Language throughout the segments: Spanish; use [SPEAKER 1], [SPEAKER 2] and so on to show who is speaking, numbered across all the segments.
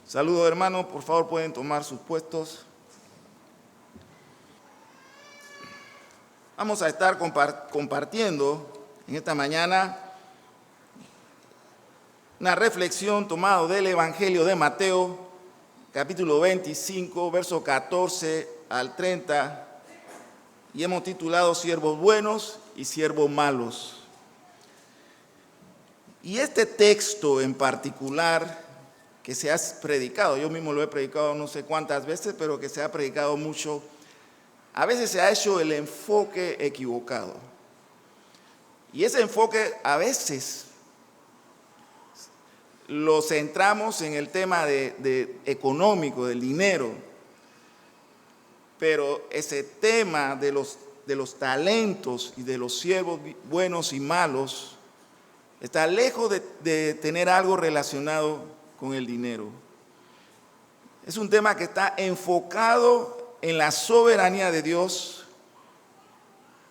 [SPEAKER 1] Saludos, hermanos, por favor pueden tomar sus puestos. Vamos a estar compartiendo en esta mañana una reflexión tomada del Evangelio de Mateo, capítulo 25, versos 14 al 30, y hemos titulado Siervos buenos y siervos malos. Y este texto en particular que se ha predicado, yo mismo lo he predicado no sé cuántas veces, pero que se ha predicado mucho, a veces se ha hecho el enfoque equivocado. Y ese enfoque a veces lo centramos en el tema de económico, del dinero, pero ese tema de los talentos y de los siervos buenos y malos está lejos de tener algo relacionado con el dinero. Es un tema que está enfocado en la soberanía de Dios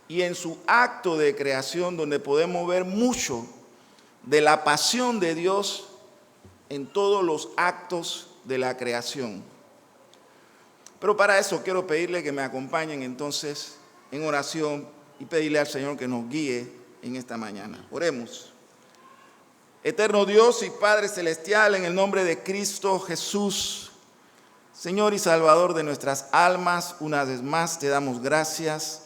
[SPEAKER 1] y en su acto de creación, donde podemos ver mucho de la pasión de Dios en todos los actos de la creación. Pero para eso quiero pedirle que me acompañen entonces en oración y pedirle al Señor que nos guíe en esta mañana. Oremos. Eterno Dios y Padre Celestial, en el nombre de Cristo Jesús, Señor y Salvador de nuestras almas, una vez más te damos gracias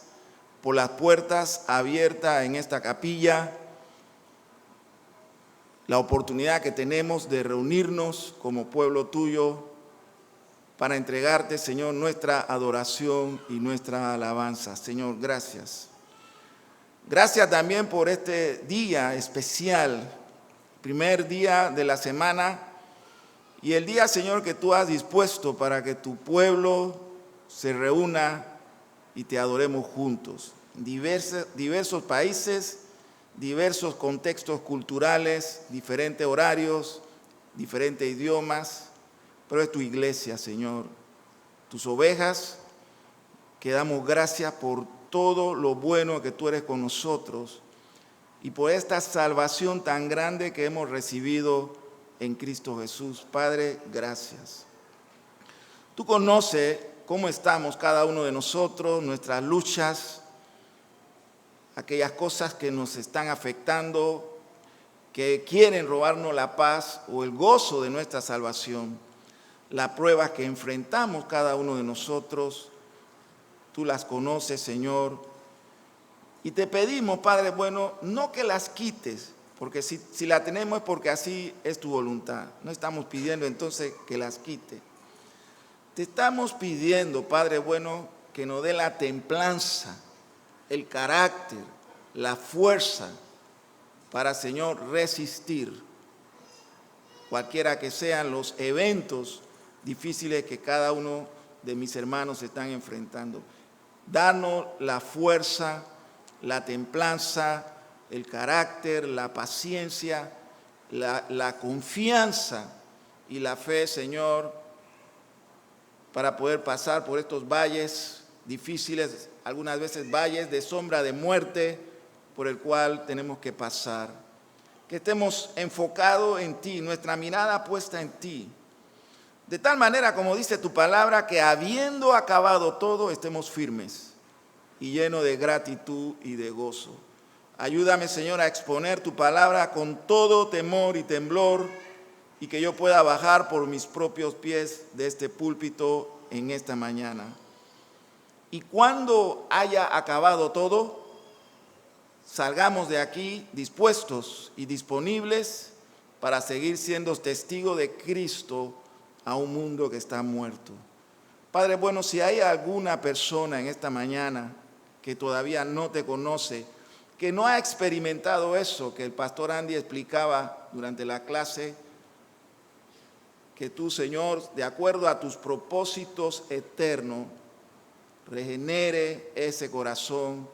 [SPEAKER 1] por las puertas abiertas en esta capilla, la oportunidad que tenemos de reunirnos como pueblo tuyo para entregarte, Señor, nuestra adoración y nuestra alabanza. Señor, gracias. Gracias también por este día especial, primer día de la semana, y el día, Señor, que tú has dispuesto para que tu pueblo se reúna y te adoremos juntos. Diversos países, diversos contextos culturales, diferentes horarios, diferentes idiomas, pero es tu iglesia, Señor, tus ovejas, que damos gracias por todo lo bueno que tú eres con nosotros y por esta salvación tan grande que hemos recibido en Cristo Jesús. Padre, gracias. Tú conoces cómo estamos cada uno de nosotros, nuestras luchas, aquellas cosas que nos están afectando, que quieren robarnos la paz o el gozo de nuestra salvación. Las pruebas que enfrentamos cada uno de nosotros, tú las conoces, Señor. Y te pedimos, Padre bueno, no que las quites, porque si la tenemos es porque así es tu voluntad. No estamos pidiendo entonces que las quite. Te estamos pidiendo, Padre bueno, que nos dé la templanza, el carácter, la fuerza para, Señor, resistir cualquiera que sean los eventos difíciles que cada uno de mis hermanos están enfrentando. Danos la fuerza, la templanza, el carácter, la paciencia, la confianza y la fe, Señor, para poder pasar por estos valles difíciles, algunas veces valles de sombra de muerte, por el cual tenemos que pasar. Que estemos enfocados en ti, nuestra mirada puesta en ti, de tal manera, como dice tu palabra, que habiendo acabado todo, estemos firmes y lleno de gratitud y de gozo. Ayúdame, Señor, a exponer tu palabra con todo temor y temblor y que yo pueda bajar por mis propios pies de este púlpito en esta mañana. Y cuando haya acabado todo, salgamos de aquí dispuestos y disponibles para seguir siendo testigos de Cristo a un mundo que está muerto. Padre bueno, si hay alguna persona en esta mañana que todavía no te conoce, que no ha experimentado eso que el pastor Andy explicaba durante la clase, que tú, Señor, de acuerdo a tus propósitos eternos, regenere ese corazón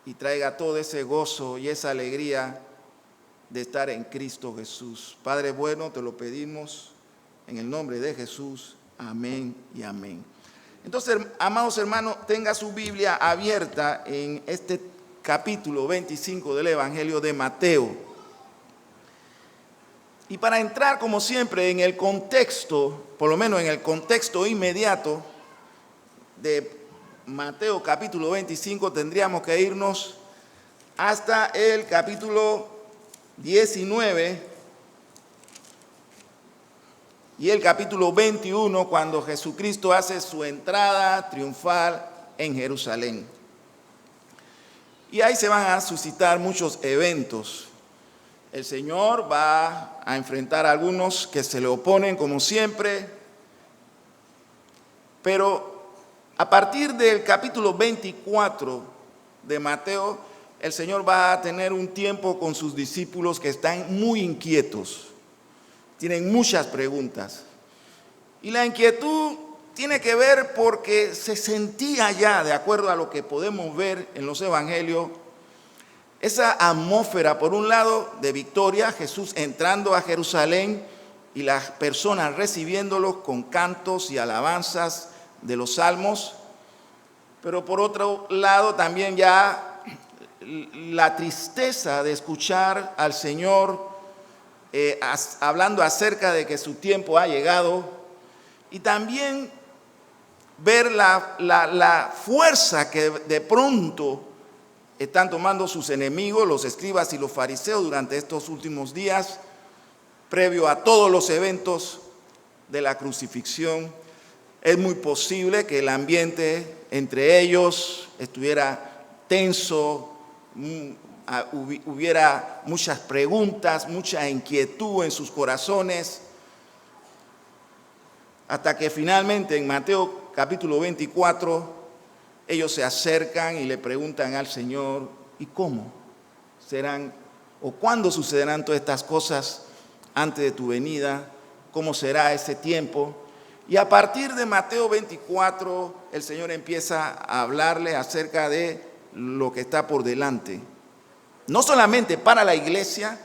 [SPEAKER 1] y traiga todo ese gozo y esa alegría de estar en Cristo Jesús. Padre bueno, te lo pedimos en el nombre de Jesús. Amén y amén. Entonces, amados hermanos, tenga su Biblia abierta en este capítulo 25 del Evangelio de Mateo. Y para entrar, como siempre, en el contexto, por lo menos en el contexto inmediato de Mateo capítulo 25, tendríamos que irnos hasta el capítulo 19 y el capítulo 21, cuando Jesucristo hace su entrada triunfal en Jerusalén. Y ahí se van a suscitar muchos eventos. El Señor va a enfrentar a algunos que se le oponen, como siempre, pero a partir del capítulo 24 de Mateo, el Señor va a tener un tiempo con sus discípulos que están muy inquietos, tienen muchas preguntas. Y la inquietud tiene que ver porque se sentía ya, de acuerdo a lo que podemos ver en los evangelios, esa atmósfera, por un lado, de victoria, Jesús entrando a Jerusalén y las personas recibiéndolo con cantos y alabanzas de los salmos, pero por otro lado también ya la tristeza de escuchar al Señor hablando acerca de que su tiempo ha llegado, y también ver la fuerza que de pronto están tomando sus enemigos, los escribas y los fariseos, durante estos últimos días, previo a todos los eventos de la crucifixión. Es muy posible que el ambiente entre ellos estuviera tenso, hubiera muchas preguntas, mucha inquietud en sus corazones, hasta que finalmente en Mateo capítulo 24, ellos se acercan y le preguntan al Señor, ¿y cómo serán o cuándo sucederán todas estas cosas antes de tu venida? ¿Cómo será ese tiempo? Y a partir de Mateo 24, el Señor empieza a hablarle acerca de lo que está por delante. No solamente para la iglesia,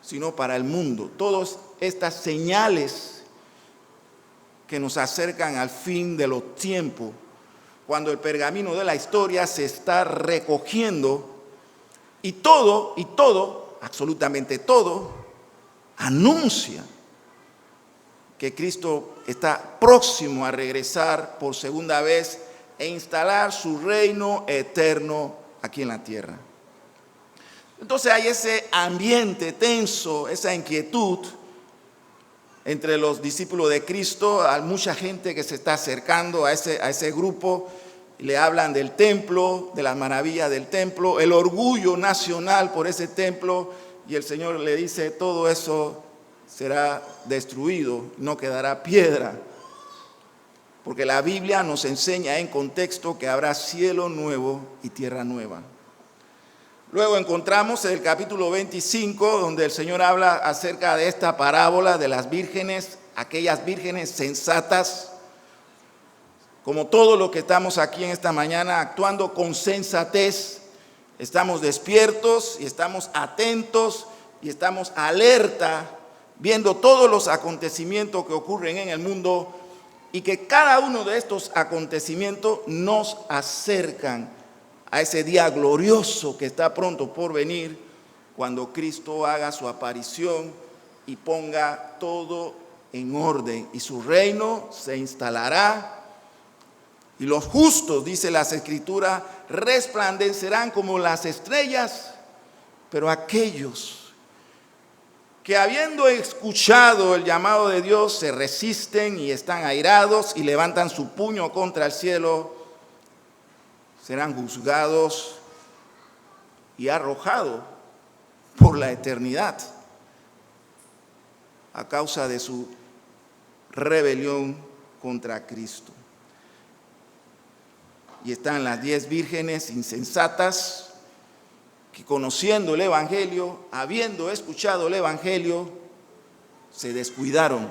[SPEAKER 1] sino para el mundo. Todas estas señales que nos acercan al fin de los tiempos, cuando el pergamino de la historia se está recogiendo y todo, absolutamente todo, anuncia que Cristo está próximo a regresar por segunda vez e instalar su reino eterno aquí en la tierra. Entonces hay ese ambiente tenso, esa inquietud entre los discípulos de Cristo. Hay mucha gente que se está acercando a ese grupo, y le hablan del templo, de las maravillas del templo, el orgullo nacional por ese templo, y el Señor le dice, todo eso será destruido, no quedará piedra, porque la Biblia nos enseña en contexto que habrá cielo nuevo y tierra nueva. Luego encontramos en el capítulo 25, donde el Señor habla acerca de esta parábola de las vírgenes, aquellas vírgenes sensatas, como todos los que estamos aquí en esta mañana, actuando con sensatez. Estamos despiertos y estamos atentos y estamos alerta, viendo todos los acontecimientos que ocurren en el mundo, y que cada uno de estos acontecimientos nos acercan a ese día glorioso que está pronto por venir, cuando Cristo haga su aparición y ponga todo en orden, y su reino se instalará, y los justos, dice las Escrituras, resplandecerán como las estrellas. Pero aquellos que, habiendo escuchado el llamado de Dios, se resisten y están airados y levantan su puño contra el cielo, serán juzgados y arrojados por la eternidad a causa de su rebelión contra Cristo. Y están las 10 vírgenes insensatas que, conociendo el Evangelio, habiendo escuchado el Evangelio, se descuidaron.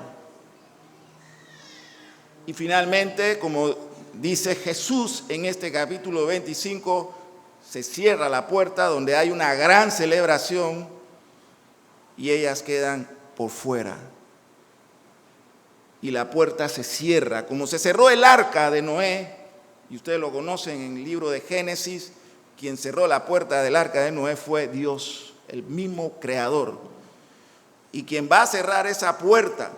[SPEAKER 1] Y finalmente, como dice Jesús en este capítulo 25, se cierra la puerta donde hay una gran celebración y ellas quedan por fuera. Y la puerta se cierra, como se cerró el arca de Noé, y ustedes lo conocen en el libro de Génesis. Quien cerró la puerta del arca de Noé fue Dios, el mismo creador. y quien va a cerrar esa puerta.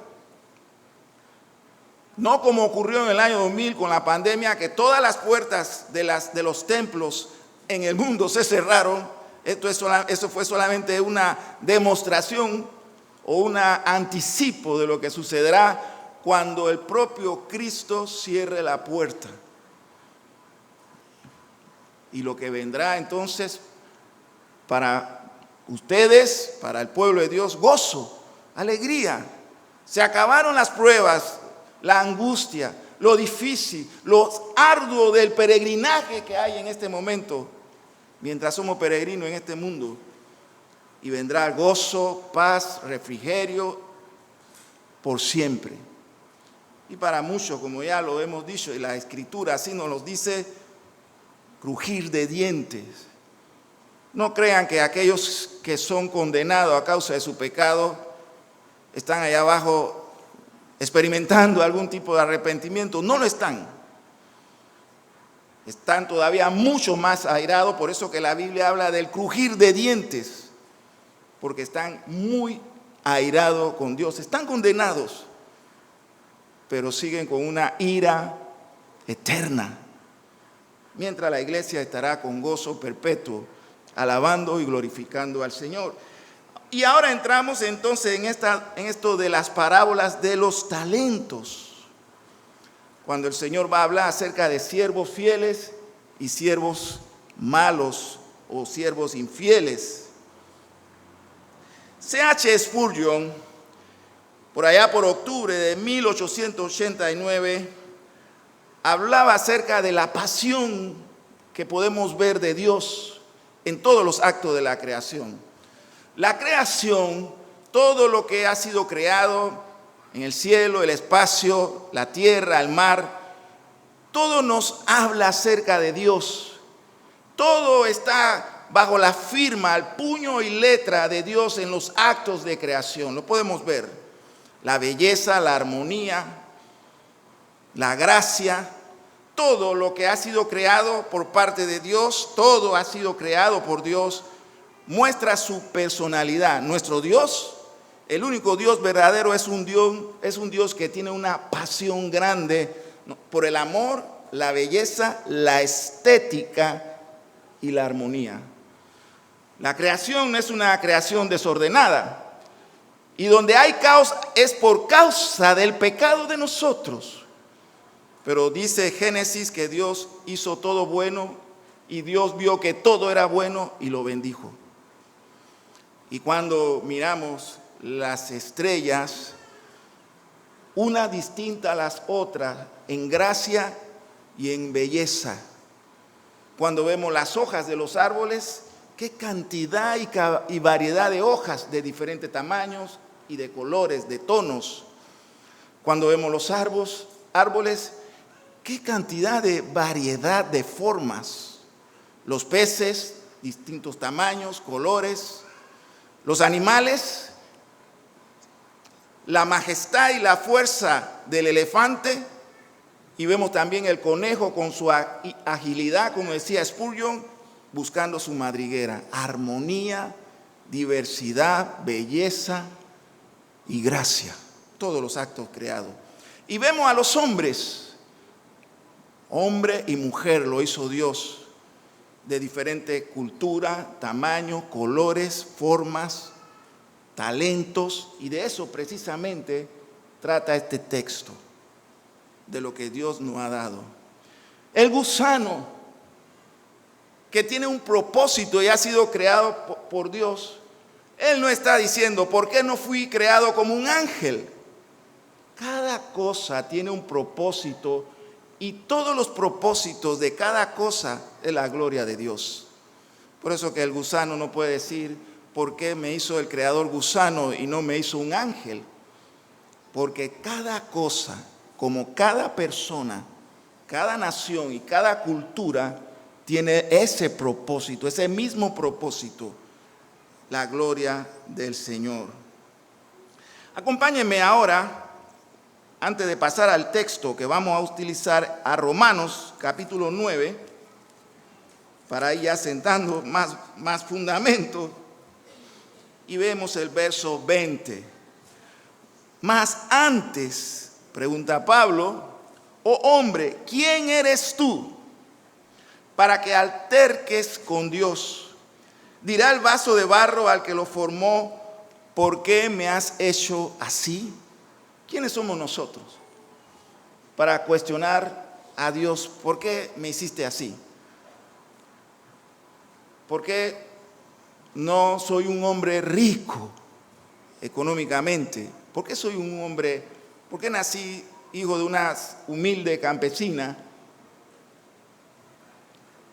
[SPEAKER 1] No como ocurrió en el año 2000 con la pandemia, que todas las puertas de los templos en el mundo se cerraron. Eso fue solamente una demostración o un anticipo de lo que sucederá cuando el propio Cristo cierre la puerta. Y lo que vendrá entonces para ustedes, para el pueblo de Dios, gozo, alegría. Se acabaron las pruebas, la angustia, lo difícil, lo arduo del peregrinaje que hay en este momento, mientras somos peregrinos en este mundo. Y vendrá gozo, paz, refrigerio por siempre. Y para muchos, como ya lo hemos dicho, y la Escritura así nos lo dice, crujir de dientes. No crean que aquellos que son condenados a causa de su pecado están allá abajo experimentando algún tipo de arrepentimiento. No lo están. Están todavía mucho más airados, por eso que la Biblia habla del crujir de dientes, porque están muy airados con Dios. Están condenados, pero siguen con una ira eterna, mientras la iglesia estará con gozo perpetuo, alabando y glorificando al Señor. Y ahora entramos entonces en esto de las parábolas de los talentos, cuando el Señor va a hablar acerca de siervos fieles y siervos malos o siervos infieles. C.H. Spurgeon, por allá por octubre de 1889, hablaba acerca de la pasión que podemos ver de Dios en todos los actos de la creación. La creación, todo lo que ha sido creado en el cielo, el espacio, la tierra, el mar, todo nos habla acerca de Dios. Todo está bajo la firma, el puño y letra de Dios en los actos de creación. Lo podemos ver. La belleza, la armonía, la gracia, todo lo que ha sido creado por parte de Dios, todo ha sido creado por Dios, muestra su personalidad. Nuestro Dios, el único Dios verdadero, es un Dios que tiene una pasión grande por el amor, la belleza, la estética y la armonía. La creación no es una creación desordenada. Y donde hay caos es por causa del pecado de nosotros. Pero dice Génesis que Dios hizo todo bueno y Dios vio que todo era bueno y lo bendijo. Y cuando miramos las estrellas, una distinta a las otras en gracia y en belleza. Cuando vemos las hojas de los árboles, qué cantidad y variedad de hojas de diferentes tamaños y de colores, de tonos. Cuando vemos los árboles, qué cantidad de variedad de formas. Los peces, distintos tamaños, colores. Los animales, la majestad y la fuerza del elefante. Y vemos también el conejo con su agilidad, como decía Spurgeon, buscando su madriguera. Armonía, diversidad, belleza y gracia. Todos los actos creados. Y vemos a los hombres. Hombre y mujer lo hizo Dios. De diferente cultura, tamaño, colores, formas, talentos. Y de eso precisamente trata este texto. De lo que Dios nos ha dado. El gusano, que tiene un propósito y ha sido creado por Dios, Él no está diciendo, ¿por qué no fui creado como un ángel? Cada cosa tiene un propósito y todos los propósitos de cada cosa es la gloria de Dios. Por eso que el gusano no puede decir, ¿por qué me hizo el creador gusano y no me hizo un ángel? Porque cada cosa, como cada persona, cada nación y cada cultura tiene ese propósito, ese mismo propósito, la gloria del Señor. Acompáñenme ahora, antes de pasar al texto que vamos a utilizar, a Romanos capítulo 9, para ir ya sentando más fundamento. Y vemos el verso 20. Mas antes, pregunta Pablo, oh hombre, ¿quién eres tú para que alterques con Dios? Dirá el vaso de barro al que lo formó, ¿por qué me has hecho así? ¿Quiénes somos nosotros para cuestionar a Dios? ¿Por qué me hiciste así? ¿Por qué no soy un hombre rico económicamente? ¿Por qué soy un hombre? ¿Por qué nací hijo de una humilde campesina?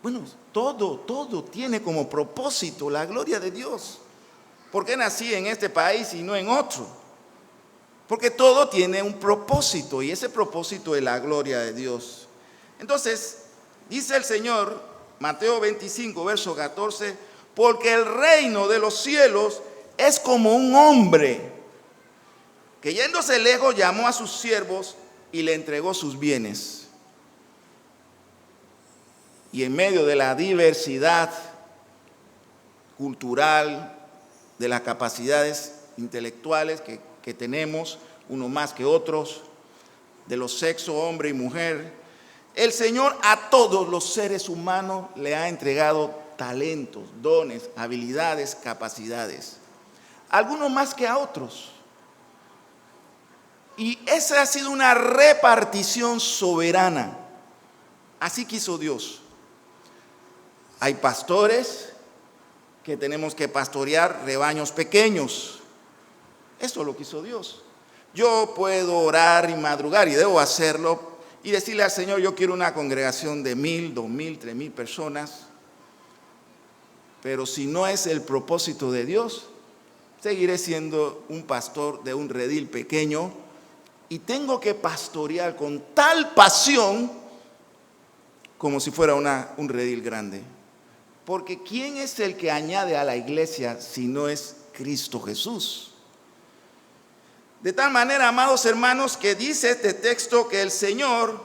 [SPEAKER 1] Bueno, todo tiene como propósito la gloria de Dios. ¿Por qué nací en este país y no en otro? Porque todo tiene un propósito y ese propósito es la gloria de Dios. Entonces, dice el Señor, Mateo 25, verso 14, porque el reino de los cielos es como un hombre que yéndose lejos llamó a sus siervos y le entregó sus bienes. Y en medio de la diversidad cultural, de las capacidades intelectuales que tenemos, uno más que otros, de los sexos, hombre y mujer, el Señor a todos los seres humanos le ha entregado talentos, dones, habilidades, capacidades. Algunos más que a otros. Y esa ha sido una repartición soberana. Así quiso Dios. Hay pastores que tenemos que pastorear rebaños pequeños. Eso lo quiso Dios. Yo puedo orar y madrugar y debo hacerlo y decirle al Señor, yo quiero una congregación de 1,000, 2,000, 3,000 personas. Pero si no es el propósito de Dios, seguiré siendo un pastor de un redil pequeño y tengo que pastorear con tal pasión como si fuera un redil grande. Porque ¿quién es el que añade a la iglesia si no es Cristo Jesús? De tal manera, amados hermanos, que dice este texto que el Señor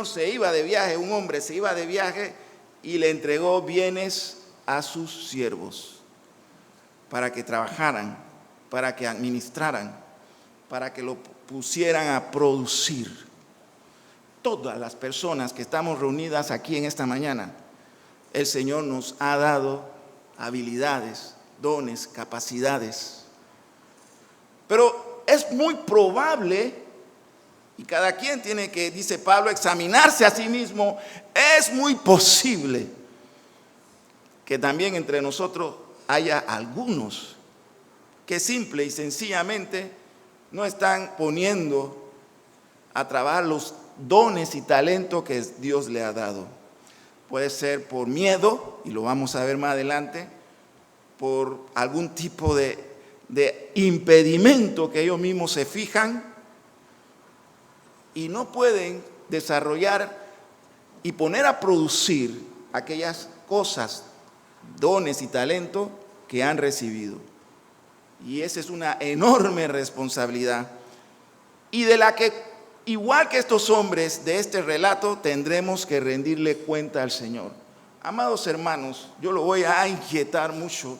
[SPEAKER 1] se iba de viaje, un hombre se iba de viaje y le entregó bienes a sus siervos para que trabajaran, para que administraran, para que lo pusieran a producir. Todas las personas que estamos reunidas aquí en esta mañana, el Señor nos ha dado habilidades, dones, capacidades. Pero es muy probable, y cada quien tiene que, dice Pablo, examinarse a sí mismo, es muy posible que también entre nosotros haya algunos que simple y sencillamente no están poniendo a trabajar los dones y talentos que Dios le ha dado. Puede ser por miedo, y lo vamos a ver más adelante, por algún tipo de impedimento que ellos mismos se fijan y no pueden desarrollar y poner a producir aquellas cosas, dones y talentos que han recibido. Y esa es una enorme responsabilidad y de la que, igual que estos hombres de este relato, tendremos que rendirle cuenta al Señor. Amados hermanos, yo lo voy a inquietar mucho,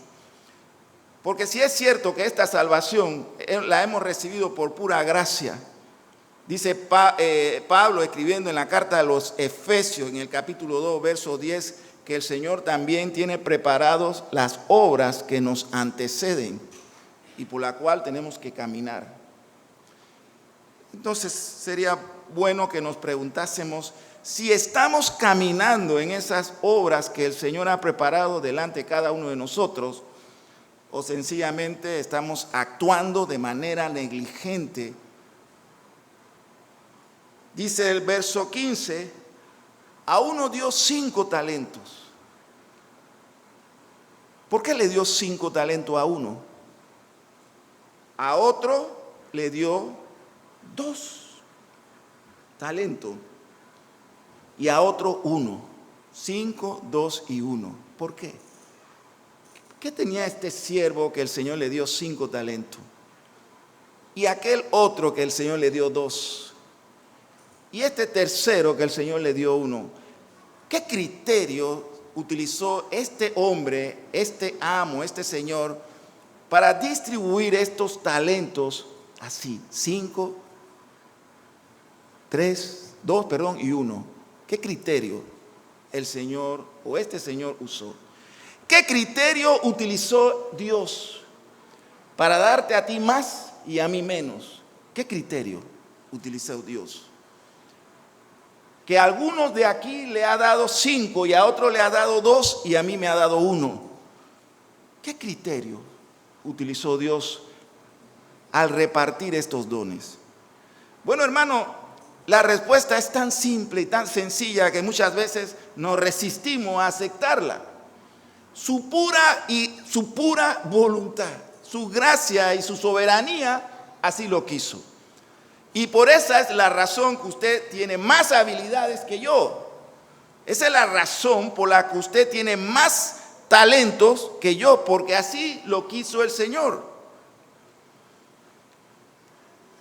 [SPEAKER 1] porque si es cierto que esta salvación la hemos recibido por pura gracia, dice Pablo escribiendo en la carta a los Efesios, en el capítulo 2, verso 10, que el Señor también tiene preparados las obras que nos anteceden y por la cual tenemos que caminar. Entonces sería bueno que nos preguntásemos si estamos caminando en esas obras que el Señor ha preparado delante de cada uno de nosotros o sencillamente estamos actuando de manera negligente. Dice el verso 15, a uno dio 5 talentos. ¿Por qué le dio 5 talentos a uno? A otro le dio 2 talentos y a otro 1. 5, 2 y 1. ¿Por qué? ¿Qué tenía este siervo que el Señor le dio 5 talentos? Y aquel otro que el Señor le dio 2. Y este tercero que el Señor le dio 1. ¿Qué criterio utilizó este hombre, este amo, este señor, para distribuir estos talentos así, 5, 3, 2, y 1. ¿Qué criterio el Señor o este Señor usó? ¿Qué criterio utilizó Dios para darte a ti más y a mí menos? ¿Qué criterio utilizó Dios? Que a algunos de aquí le ha dado 5 y a otros le ha dado 2 y a mí me ha dado 1. ¿Qué criterio utilizó Dios al repartir estos dones? Bueno, hermano, la respuesta es tan simple y tan sencilla que muchas veces nos resistimos a aceptarla. Su pura voluntad, su gracia y su soberanía así lo quiso. Y por esa es la razón que usted tiene más habilidades que yo. Esa es la razón por la que usted tiene más talentos que yo, porque así lo quiso el Señor.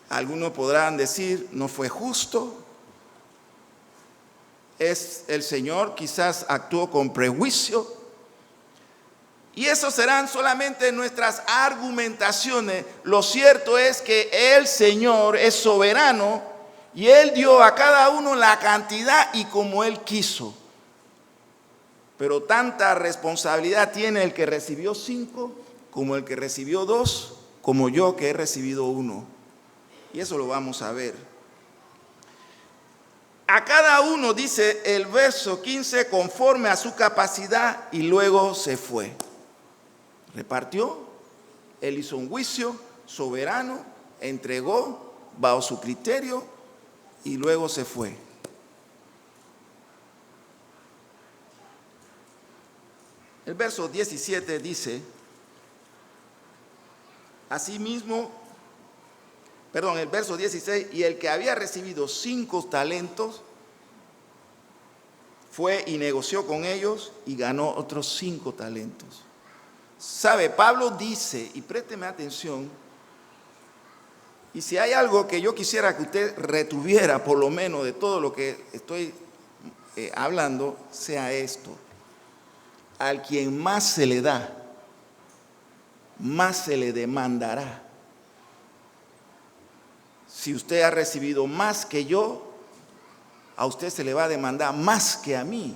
[SPEAKER 1] Algunos podrán decir, no fue justo. El Señor quizás actuó con prejuicio. Y eso serán solamente nuestras argumentaciones. Lo cierto es que el Señor es soberano y Él dio a cada uno la cantidad y como Él quiso. Pero tanta responsabilidad tiene el que recibió 5 como el que recibió 2, como yo que he recibido 1. Y eso lo vamos a ver. A cada uno, dice el verso 15, conforme a su capacidad, y luego se fue. Repartió, él hizo un juicio soberano, entregó bajo su criterio y luego se fue. El verso 17 dice, el verso 16, y el que había recibido 5 talentos fue y negoció con ellos y ganó otros 5 talentos. ¿Sabe? Pablo dice, y présteme atención, y si hay algo que yo quisiera que usted retuviera por lo menos de todo lo que estoy hablando, sea esto. Al quien más se le da, más se le demandará. Si usted ha recibido más que yo, a usted se le va a demandar más que a mí.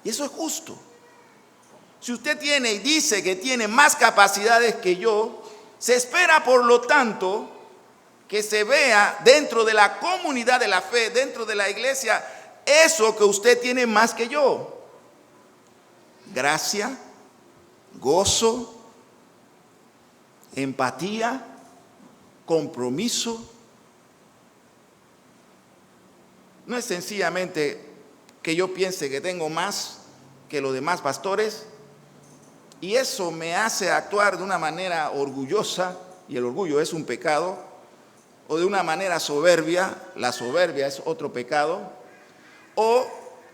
[SPEAKER 1] Y eso es justo. Si usted tiene y dice que tiene más capacidades que yo, se espera por lo tanto que se vea dentro de la comunidad de la fe, dentro de la iglesia, eso que usted tiene más que yo. Gracia, gozo, empatía, compromiso. No es sencillamente que yo piense que tengo más que los demás pastores y eso me hace actuar de una manera orgullosa, y el orgullo es un pecado, o de una manera soberbia, la soberbia es otro pecado, o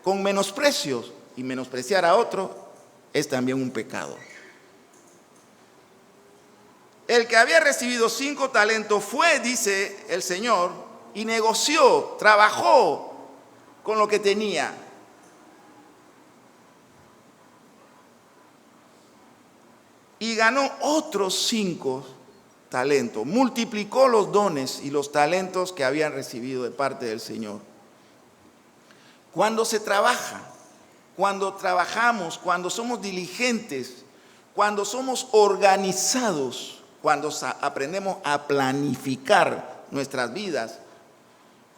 [SPEAKER 1] con menosprecios, y menospreciar a otro es también un pecado. El que había recibido 5 talentos fue, dice el Señor, y negoció, trabajó con lo que tenía. Y ganó otros 5 talentos. Multiplicó los dones y los talentos que habían recibido de parte del Señor. Cuando se trabaja, cuando trabajamos, cuando somos diligentes, cuando somos organizados, cuando aprendemos a planificar nuestras vidas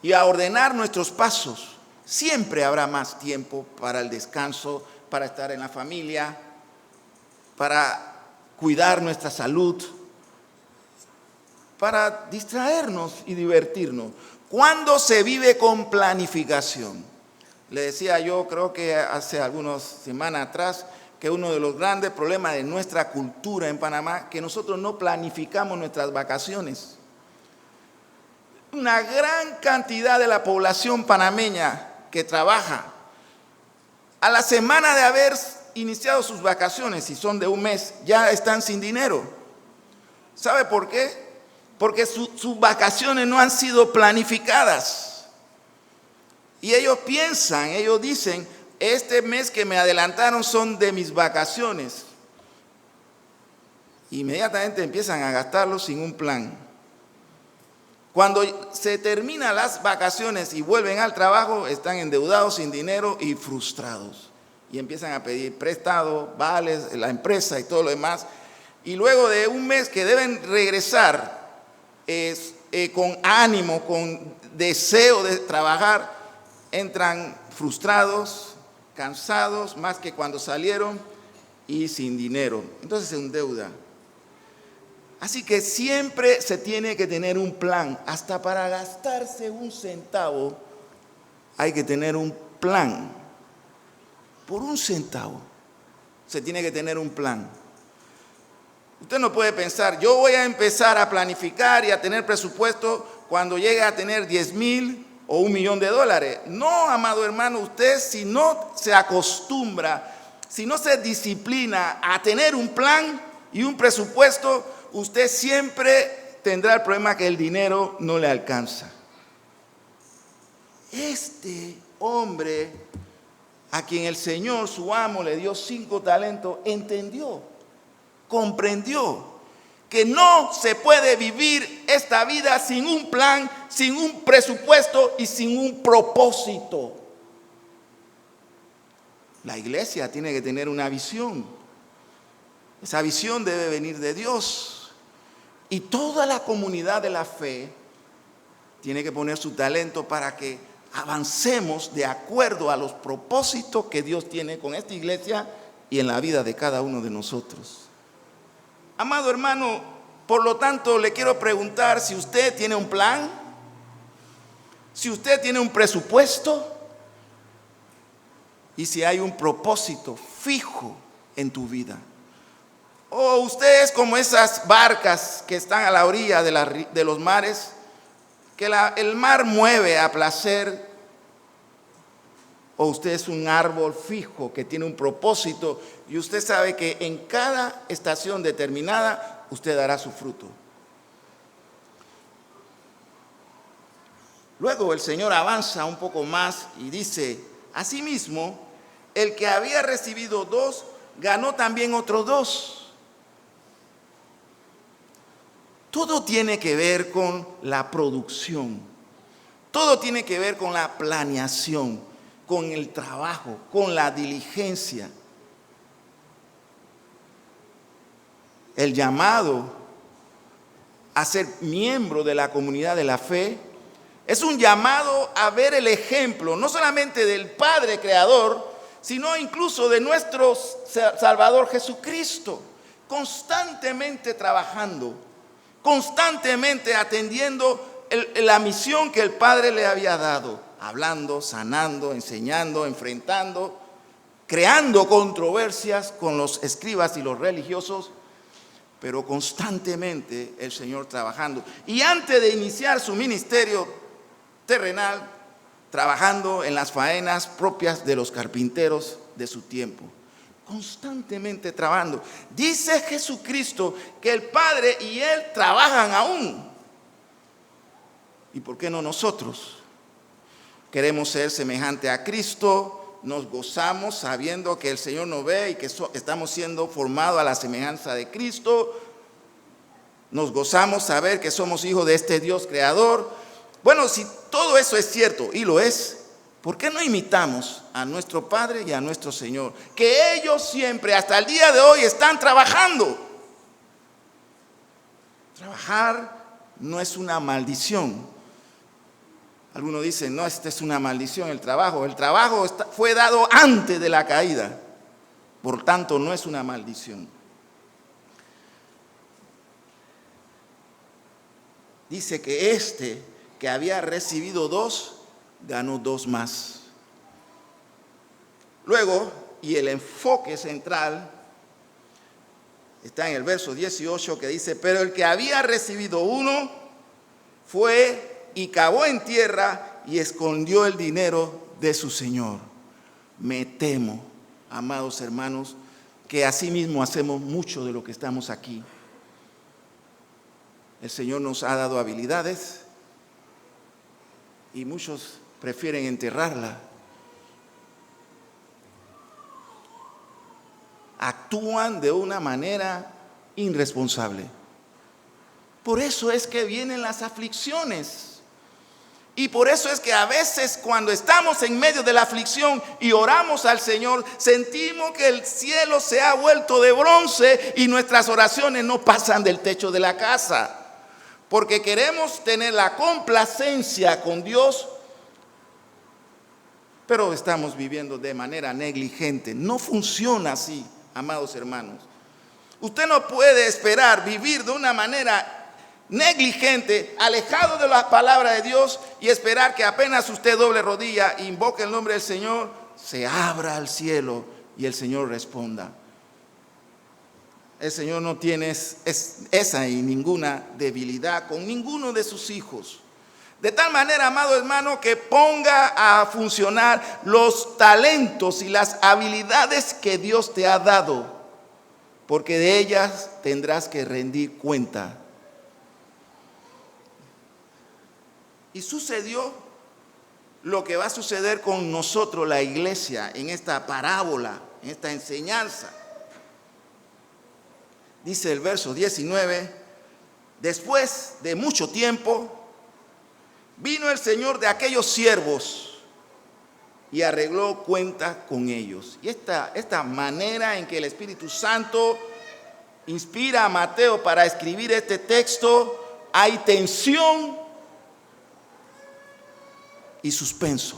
[SPEAKER 1] y a ordenar nuestros pasos, siempre habrá más tiempo para el descanso, para estar en la familia, para cuidar nuestra salud, para distraernos y divertirnos. Cuando se vive con planificación. Le decía yo, creo que hace algunas semanas atrás, que uno de los grandes problemas de nuestra cultura en Panamá, que nosotros no planificamos nuestras vacaciones. Una gran cantidad de la población panameña que trabaja, a la semana de haber iniciado sus vacaciones, si son de un mes, ya están sin dinero. ¿Sabe por qué? Porque sus vacaciones no han sido planificadas. Y ellos piensan, ellos dicen, este mes que me adelantaron son de mis vacaciones. Inmediatamente empiezan a gastarlo sin un plan. Cuando se terminan las vacaciones y vuelven al trabajo, están endeudados, sin dinero y frustrados. Y empiezan a pedir prestado, vales, la empresa y todo lo demás. Y luego de un mes que deben regresar con ánimo, con deseo de trabajar, entran frustrados, cansados, más que cuando salieron y sin dinero. Entonces se endeuda. Así que siempre se tiene que tener un plan. Hasta para gastarse un centavo hay que tener un plan. Por un centavo se tiene que tener un plan. Usted no puede pensar, yo voy a empezar a planificar y a tener presupuesto cuando llegue a tener 10,000 o $1,000,000. No, amado hermano, usted si no se acostumbra, si no se disciplina a tener un plan y un presupuesto, usted siempre tendrá el problema que el dinero no le alcanza. Este hombre, a quien el Señor, su amo, le dio 5 talentos, entendió, comprendió que no se puede vivir esta vida sin un plan, sin un presupuesto y sin un propósito. La iglesia tiene que tener una visión. Esa visión debe venir de Dios. Y toda la comunidad de la fe tiene que poner su talento para que avancemos de acuerdo a los propósitos que Dios tiene con esta iglesia y en la vida de cada uno de nosotros. Amado hermano, por lo tanto, le quiero preguntar si usted tiene un plan, si usted tiene un presupuesto y si hay un propósito fijo en tu vida. O usted es como esas barcas que están a la orilla de los mares, que el mar mueve a placer. O usted es un árbol fijo que tiene un propósito y usted sabe que en cada estación determinada usted dará su fruto. Luego el Señor avanza un poco más y dice, asimismo, el que había recibido 2, ganó también otros 2. Todo tiene que ver con la producción, todo tiene que ver con la planeación, con el trabajo, con la diligencia. El llamado a ser miembro de la comunidad de la fe es un llamado a ver el ejemplo, no solamente del Padre Creador, sino incluso de nuestro Salvador Jesucristo, constantemente trabajando, constantemente atendiendo la misión que el Padre le había dado, hablando, sanando, enseñando, enfrentando, creando controversias con los escribas y los religiosos, pero constantemente el Señor trabajando. Y antes de iniciar su ministerio terrenal, trabajando en las faenas propias de los carpinteros de su tiempo. Constantemente trabajando. Dice Jesucristo que el Padre y Él trabajan aún. ¿Y por qué no nosotros? Queremos ser semejante a Cristo, nos gozamos sabiendo que el Señor nos ve y que estamos siendo formados a la semejanza de Cristo. Nos gozamos saber que somos hijos de este Dios creador. Bueno, si todo eso es cierto, y lo es, ¿por qué no imitamos a nuestro Padre y a nuestro Señor? Que ellos siempre, hasta el día de hoy, están trabajando. Trabajar no es una maldición. Algunos dicen, no, esta es una maldición el trabajo. El trabajo fue dado antes de la caída. Por tanto, no es una maldición. Dice que que había recibido 2, ganó 2 más. Luego, y el enfoque central está en el verso 18 que dice, pero el que había recibido 1 fue y cavó en tierra y escondió el dinero de su señor. Me temo, amados hermanos, que así mismo hacemos mucho de lo que estamos aquí. El Señor nos ha dado habilidades y muchos prefieren enterrarla actúan de una manera irresponsable. Por eso es que vienen las aflicciones. Y por eso es que a veces cuando estamos en medio de la aflicción y oramos al Señor, sentimos que el cielo se ha vuelto de bronce y nuestras oraciones no pasan del techo de la casa. Porque queremos tener la complacencia con Dios, pero estamos viviendo de manera negligente. No funciona así, amados hermanos. Usted no puede esperar vivir de una manera negligente, alejado de la palabra de Dios y esperar que apenas usted doble rodilla e invoque el nombre del Señor, se abra al cielo y el Señor responda. El Señor no tiene esa y ninguna debilidad con ninguno de sus hijos. De tal manera, amado hermano, que ponga a funcionar los talentos y las habilidades que Dios te ha dado, porque de ellas tendrás que rendir cuenta. Y sucedió lo que va a suceder con nosotros, la iglesia, en esta parábola, en esta enseñanza. Dice el verso 19, después de mucho tiempo, vino el Señor de aquellos siervos y arregló cuenta con ellos. Y esta manera en que el Espíritu Santo inspira a Mateo para escribir este texto, hay tensión y suspenso.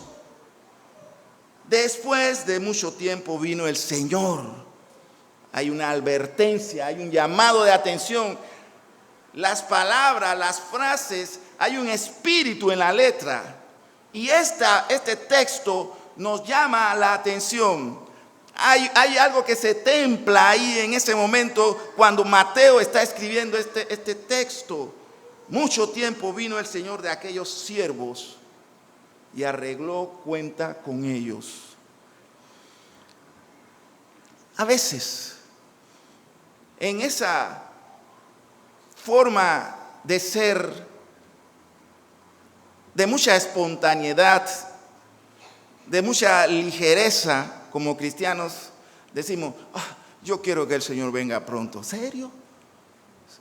[SPEAKER 1] Después de mucho tiempo vino el Señor. Hay una advertencia, hay un llamado de atención. Las palabras, las frases, hay un espíritu en la letra. Y este texto nos llama la atención. Hay algo que se templa ahí en ese momento cuando Mateo está escribiendo este texto. Mucho tiempo vino el Señor de aquellos siervos y arregló cuenta con ellos. A veces, en esa forma de ser, de mucha espontaneidad, de mucha ligereza, como cristianos, decimos, yo quiero que el Señor venga pronto. ¿Serio?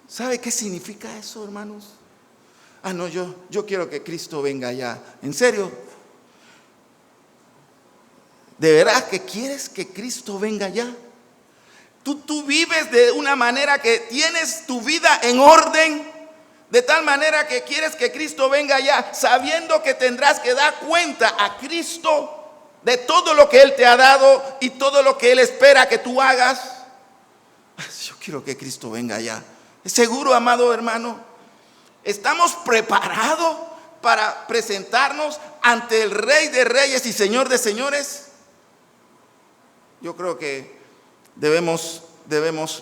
[SPEAKER 1] ¿Sabe qué significa eso, hermanos? No, yo quiero que Cristo venga ya. ¿En serio? ¿De verdad que quieres que Cristo venga ya? Tú vives de una manera que tienes tu vida en orden, de tal manera que quieres que Cristo venga ya, sabiendo que tendrás que dar cuenta a Cristo de todo lo que Él te ha dado y todo lo que Él espera que tú hagas. Yo quiero que Cristo venga ya. ¿Seguro, amado hermano? ¿Estamos preparados para presentarnos ante el Rey de Reyes y Señor de Señores? Yo creo que debemos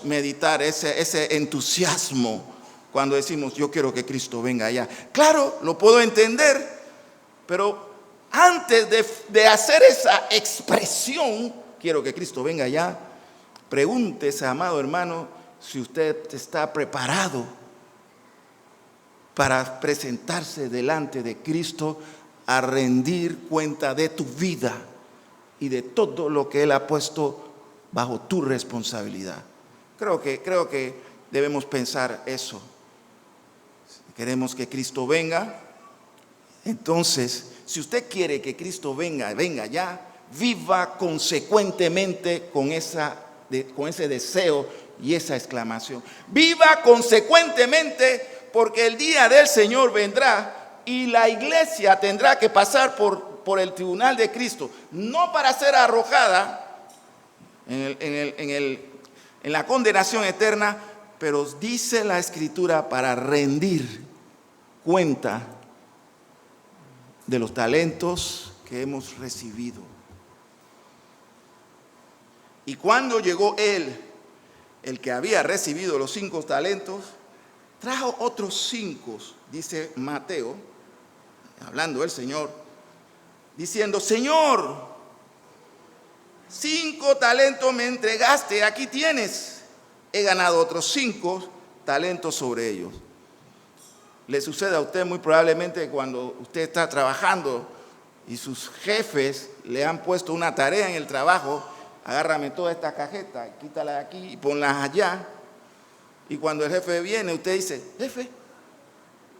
[SPEAKER 1] meditar ese entusiasmo cuando decimos, yo quiero que Cristo venga ya. Claro, lo puedo entender, pero antes de hacer esa expresión, quiero que Cristo venga ya, pregúntese, amado hermano, si usted está preparado para presentarse delante de Cristo a rendir cuenta de tu vida y de todo lo que Él ha puesto bajo tu responsabilidad. Creo que debemos pensar eso. Si queremos que Cristo venga, entonces, si usted quiere que Cristo venga ya, viva consecuentemente con ese deseo y esa exclamación. Viva consecuentemente, porque el día del Señor vendrá y la iglesia tendrá que pasar por el tribunal de Cristo, no para ser arrojada en la condenación eterna, pero dice la Escritura para rendir cuenta de los talentos que hemos recibido. Y cuando llegó él, el que había recibido los 5 talentos, trajo otros 5, dice Mateo, hablando el Señor, diciendo, Señor, 5 talentos me entregaste, aquí tienes, he ganado otros 5 talentos sobre ellos. Le sucede a usted muy probablemente cuando usted está trabajando y sus jefes le han puesto una tarea en el trabajo agárrame toda esta cajeta, quítala de aquí y ponlas allá. Y cuando el jefe viene, usted dice, jefe,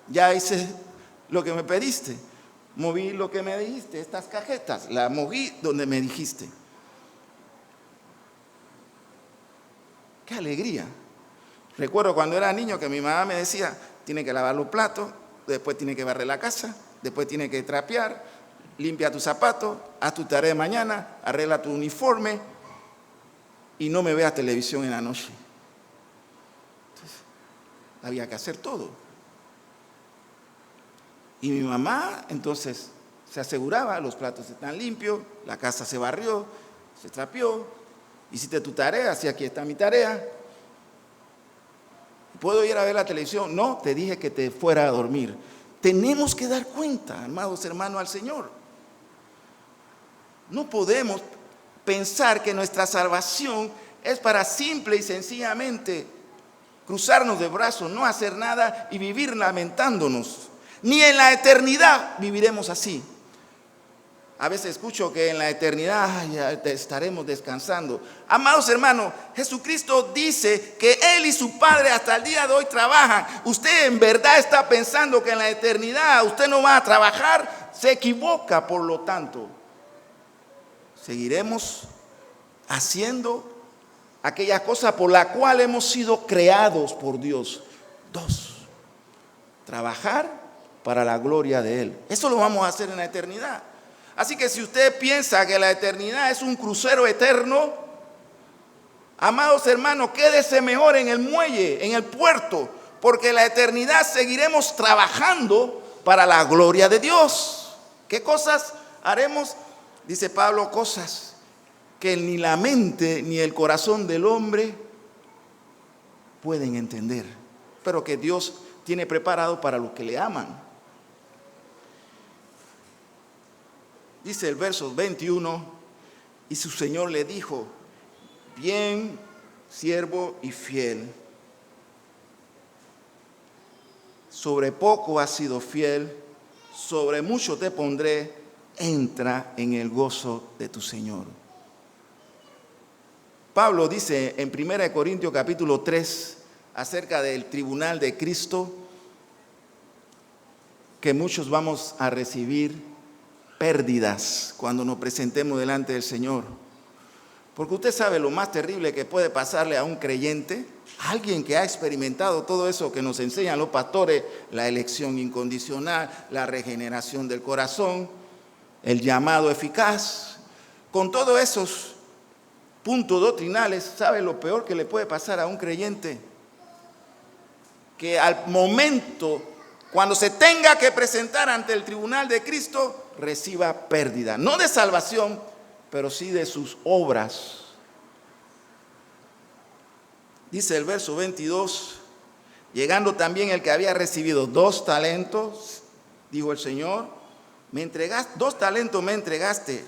[SPEAKER 1] ya hice lo que me pediste, moví lo que me dijiste, estas cajetas, las moví donde me dijiste. ¡Qué alegría! Recuerdo cuando era niño que mi mamá me decía, tiene que lavar los platos, después tiene que barrer la casa, después tiene que trapear, limpia tus zapatos, haz tu tarea de mañana, arregla tu uniforme y no me veas televisión en la noche. Entonces, había que hacer todo. Y mi mamá entonces se aseguraba, los platos están limpios, la casa se barrió, se trapeó, hiciste tu tarea, así aquí está mi tarea. ¿Puedo ir a ver la televisión? No, te dije que te fuera a dormir. Tenemos que dar cuenta, amados hermanos, al Señor. No podemos pensar que nuestra salvación es para simple y sencillamente cruzarnos de brazos, no hacer nada y vivir lamentándonos. Ni en la eternidad viviremos así. A veces escucho que en la eternidad ya estaremos descansando. Amados hermanos, Jesucristo dice que Él y su Padre hasta el día de hoy trabajan. Usted en verdad está pensando que en la eternidad usted no va a trabajar, se equivoca. Por lo tanto, seguiremos haciendo aquella cosa por la cual hemos sido creados por Dios. 2, trabajar para la gloria de Él. Eso lo vamos a hacer en la eternidad. Así que si usted piensa que la eternidad es un crucero eterno, amados hermanos, quédese mejor en el muelle, en el puerto, porque en la eternidad seguiremos trabajando para la gloria de Dios. ¿Qué cosas haremos? Dice Pablo, cosas que ni la mente ni el corazón del hombre pueden entender, pero que Dios tiene preparado para los que le aman. Dice el verso 21, y su Señor le dijo, bien, siervo y fiel, sobre poco has sido fiel, sobre mucho te pondré, entra en el gozo de tu Señor. Pablo dice en 1 Corintios capítulo 3, acerca del tribunal de Cristo, que muchos vamos a recibir pérdidas cuando nos presentemos delante del Señor. Porque usted sabe lo más terrible que puede pasarle a un creyente, alguien que ha experimentado todo eso que nos enseñan los pastores, la elección incondicional, la regeneración del corazón, el llamado eficaz. Con todos esos puntos doctrinales, ¿sabe lo peor que le puede pasar a un creyente? Que al momento, cuando se tenga que presentar ante el tribunal de Cristo, reciba pérdida, no de salvación, pero sí de sus obras. Dice el verso 22, llegando también el que había recibido 2 talentos, dijo el Señor, 2 talentos me entregaste,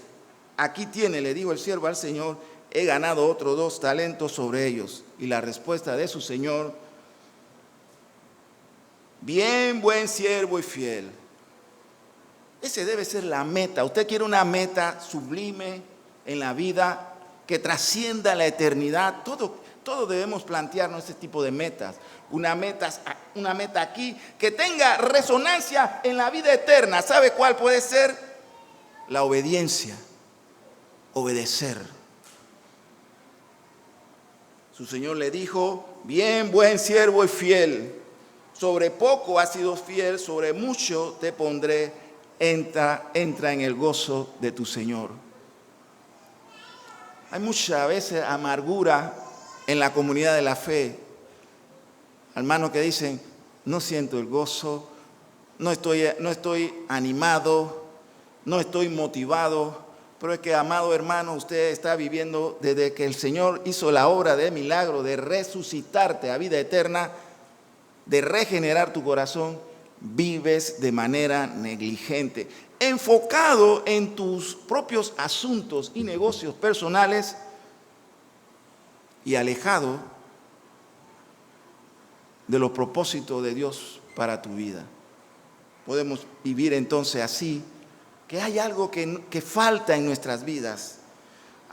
[SPEAKER 1] aquí tiene, le dijo el siervo al Señor, he ganado otros 2 talentos sobre ellos. Y la respuesta de su Señor, bien, buen siervo y fiel. Ese debe ser la meta. Usted quiere una meta sublime en la vida que trascienda la eternidad. Todos debemos plantearnos ese tipo de metas. Una meta aquí que tenga resonancia en la vida eterna. ¿Sabe cuál puede ser? La obediencia. Obedecer. Su Señor le dijo, bien, buen siervo y fiel. Sobre poco has sido fiel, sobre mucho te pondré. Entra en el gozo de tu Señor. Hay muchas veces amargura en la comunidad de la fe. Hermanos que dicen, no siento el gozo, no estoy animado, no estoy motivado. Pero es que, amado hermano, usted está viviendo desde que el Señor hizo la obra de milagro de resucitarte a vida eterna, de regenerar tu corazón. Vives de manera negligente, enfocado en tus propios asuntos y negocios personales y alejado de los propósitos de Dios para tu vida. Podemos vivir entonces así, que hay algo que falta en nuestras vidas.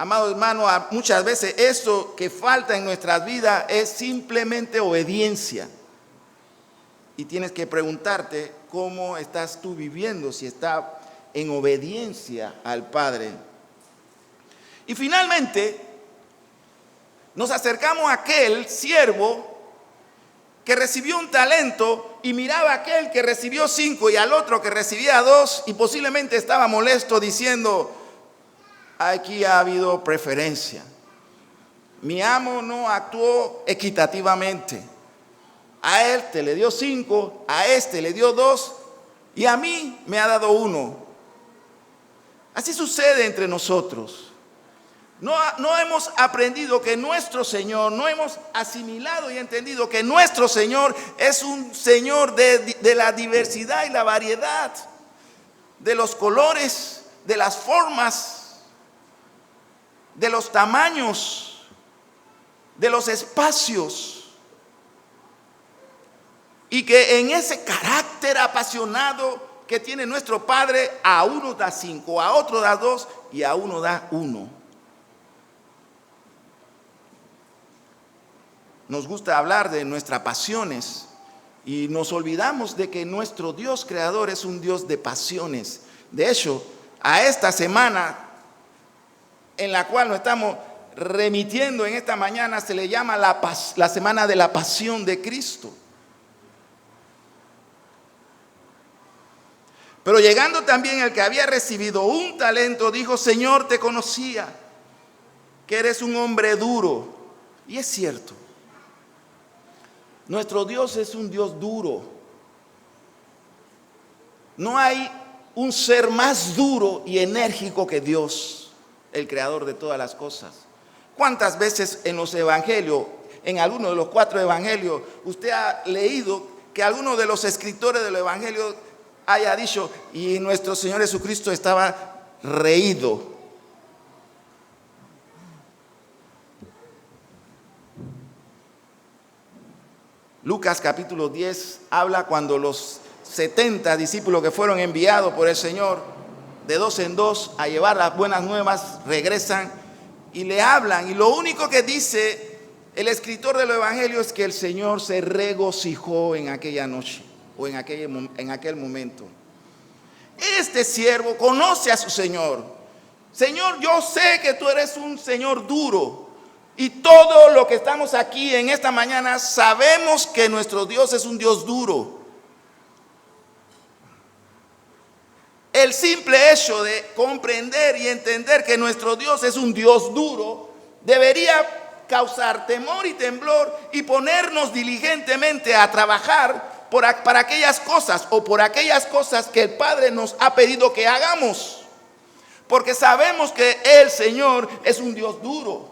[SPEAKER 1] Amado hermano, muchas veces eso que falta en nuestras vidas es simplemente obediencia. Y tienes que preguntarte cómo estás tú viviendo, si estás en obediencia al Padre. Y finalmente, nos acercamos a aquel siervo que recibió un talento y miraba a aquel que recibió 5 y al otro que recibía 2 y posiblemente estaba molesto diciendo: aquí ha habido preferencia. Mi amo no actuó equitativamente. A él te le dio 5, a este le dio 2 y a mí me ha dado 1. Así sucede entre nosotros. No hemos aprendido que nuestro Señor, no hemos asimilado y entendido que nuestro Señor es un Señor de la diversidad y la variedad, de los colores, de las formas, de los tamaños, de los espacios. Y que en ese carácter apasionado que tiene nuestro Padre, a uno da 5, a otro da 2 y a uno da 1. Nos gusta hablar de nuestras pasiones y nos olvidamos de que nuestro Dios creador es un Dios de pasiones. De hecho, a esta semana en la cual nos estamos remitiendo en esta mañana se le llama la semana de la pasión de Cristo. Pero llegando también el que había recibido un talento, dijo: Señor, te conocía, que eres un hombre duro. Y es cierto. Nuestro Dios es un Dios duro. No hay un ser más duro y enérgico que Dios, el creador de todas las cosas. ¿Cuántas veces en los evangelios, en alguno de los 4 evangelios, usted ha leído que alguno de los escritores del evangelio haya dicho: y nuestro Señor Jesucristo estaba reído? Lucas capítulo 10 habla cuando los 70 discípulos que fueron enviados por el Señor de 2 en 2 a llevar las buenas nuevas regresan y le hablan, y lo único que dice el escritor del evangelio es que el Señor se regocijó en aquella noche o en aquel momento. Este siervo conoce a su Señor. Señor, yo sé que tú eres un Señor duro. Y todo lo que estamos aquí en esta mañana sabemos que nuestro Dios es un Dios duro. El simple hecho de comprender y entender que nuestro Dios es un Dios duro debería causar temor y temblor y ponernos diligentemente a trabajar para aquellas cosas o por aquellas cosas que el Padre nos ha pedido que hagamos. Porque sabemos que el Señor es un Dios duro.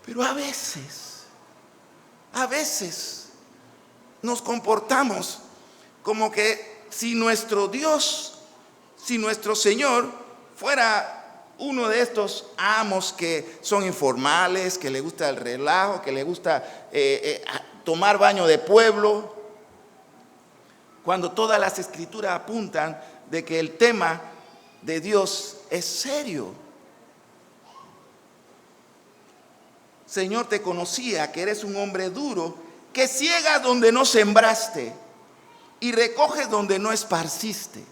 [SPEAKER 1] Pero a veces nos comportamos como que si nuestro Dios, si nuestro Señor fuera uno de estos amos que son informales, que le gusta el relajo, que le gusta tomar baño de pueblo, cuando todas las escrituras apuntan de que el tema de Dios es serio. Señor, te conocía que eres un hombre duro, que ciegas donde no sembraste y recoges donde no esparciste.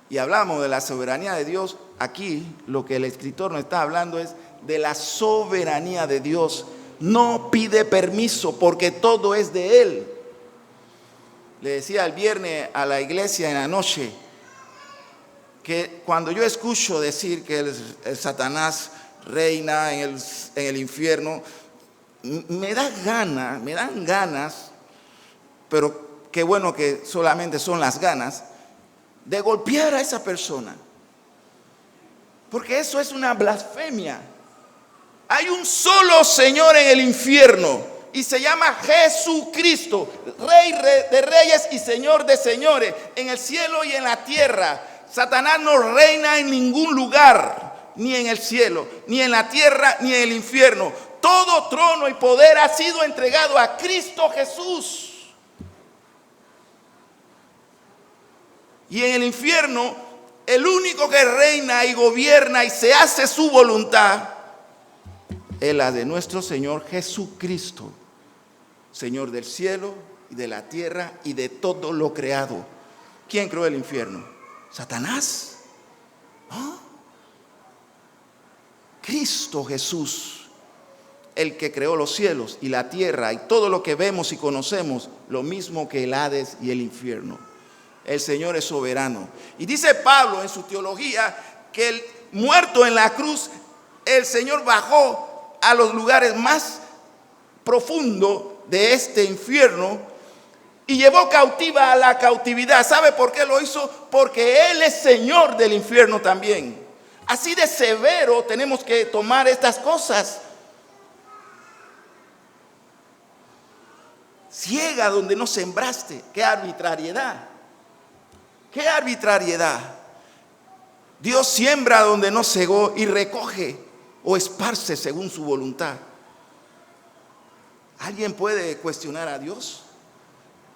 [SPEAKER 1] Y hablamos de la soberanía de Dios. Aquí lo que el escritor nos está hablando es de la soberanía de Dios. No pide permiso porque todo es de Él. Le decía el viernes a la iglesia en la noche que cuando yo escucho decir que el Satanás reina en el infierno, me dan ganas, pero qué bueno que solamente son las ganas, de golpear a esa persona. Porque eso es una blasfemia. Hay un solo Señor en el infierno y se llama Jesucristo, Rey de reyes y Señor de señores, en el cielo y en la tierra. Satanás no reina en ningún lugar, ni en el cielo, ni en la tierra, ni en el infierno. Todo trono y poder ha sido entregado a Cristo Jesús. Y en el infierno el único que reina y gobierna y se hace su voluntad, es la de nuestro Señor Jesucristo, Señor del cielo y de la tierra y de todo lo creado. ¿Quién creó el infierno? ¿Satanás? ¿No? Cristo Jesús, el que creó los cielos y la tierra y todo lo que vemos y conocemos, lo mismo que el Hades y el infierno. El Señor es soberano. Y dice Pablo en su teología que el muerto en la cruz, el Señor bajó a los lugares más profundos de este infierno y llevó cautiva a la cautividad. ¿Sabe por qué lo hizo? Porque Él es Señor del infierno también. Así de severo tenemos que tomar estas cosas. Ciega donde no sembraste. ¡Qué arbitrariedad! ¡Qué arbitrariedad! Dios siembra donde no segó y recoge o esparce según su voluntad. ¿Alguien puede cuestionar a Dios?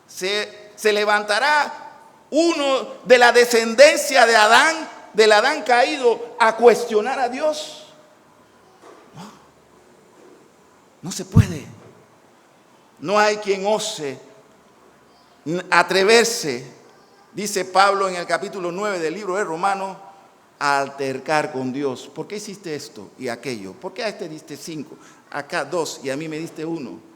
[SPEAKER 1] ¿Se levantará uno de la descendencia de Adán, del Adán caído, a cuestionar a Dios? No, no se puede. No hay quien ose atreverse, dice Pablo en el capítulo 9 del libro de Romanos, a altercar con Dios. ¿Por qué hiciste esto y aquello? ¿Por qué a este diste 5, acá 2 y a mí me diste 1?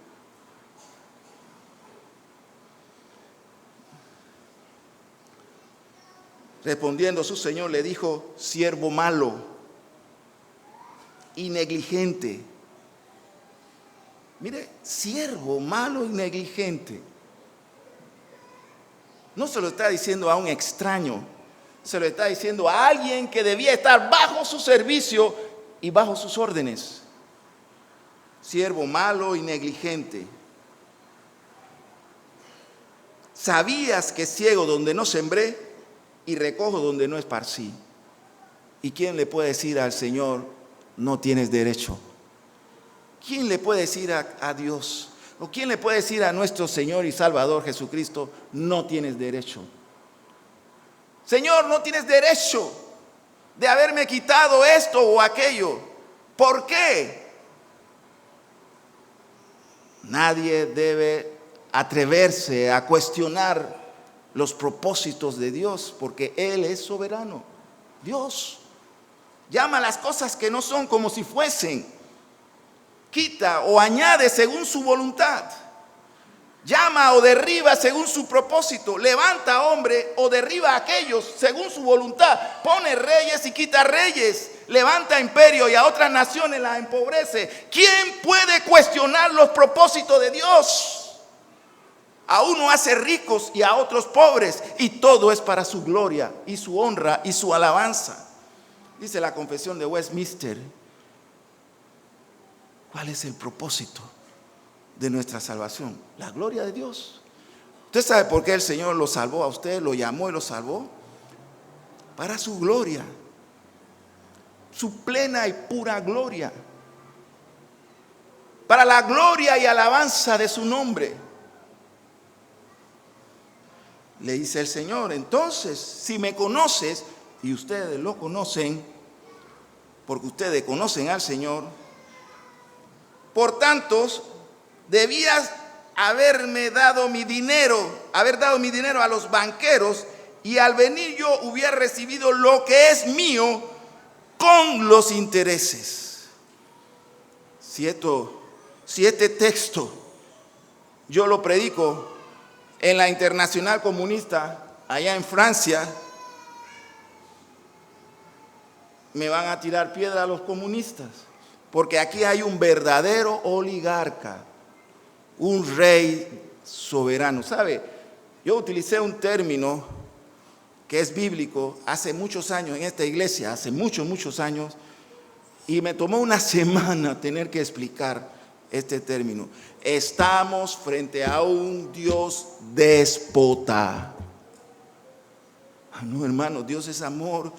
[SPEAKER 1] Respondiendo su Señor le dijo: siervo malo y negligente. Mire, siervo malo y negligente. No se lo está diciendo a un extraño, se lo está diciendo a alguien que debía estar bajo su servicio y bajo sus órdenes. Siervo malo y negligente. ¿Sabías que ciego donde no sembré y recojo donde no esparcí? ¿Y quién le puede decir al Señor: no tienes derecho? ¿Quién le puede decir a Dios? ¿O quién le puede decir a nuestro Señor y Salvador Jesucristo: no tienes derecho? Señor, no tienes derecho de haberme quitado esto o aquello. ¿Por qué? Nadie debe atreverse a cuestionar los propósitos de Dios, porque Él es soberano. Dios llama las cosas que no son como si fuesen, quita o añade según su voluntad, llama o derriba según su propósito, levanta a hombre o derriba a aquellos según su voluntad, pone reyes y quita reyes, levanta imperio y a otras naciones las empobrece. ¿Quién puede cuestionar los propósitos de Dios? A uno hace ricos y a otros pobres, y todo es para su gloria y su honra y su alabanza. Dice la Confesión de Westminster. ¿Cuál es el propósito de nuestra salvación? La gloria de Dios. ¿Usted sabe por qué el Señor lo salvó a usted, lo llamó y lo salvó? Para su gloria, su plena y pura gloria, para la gloria y alabanza de su nombre. Le dice el Señor: entonces, si me conoces, y ustedes lo conocen, porque ustedes conocen al Señor, por tanto, debías haber dado mi dinero a los banqueros, y al venir yo hubiera recibido lo que es mío con los intereses. Si este texto yo lo predico en la Internacional Comunista, allá en Francia, me van a tirar piedra a los comunistas, porque aquí hay un verdadero oligarca, un rey soberano. ¿Sabe? Yo utilicé un término que es bíblico hace muchos años en esta iglesia, hace muchos años, y me tomó una semana tener que explicar este término. Estamos frente a un Dios déspota. No, hermano, Dios es amor.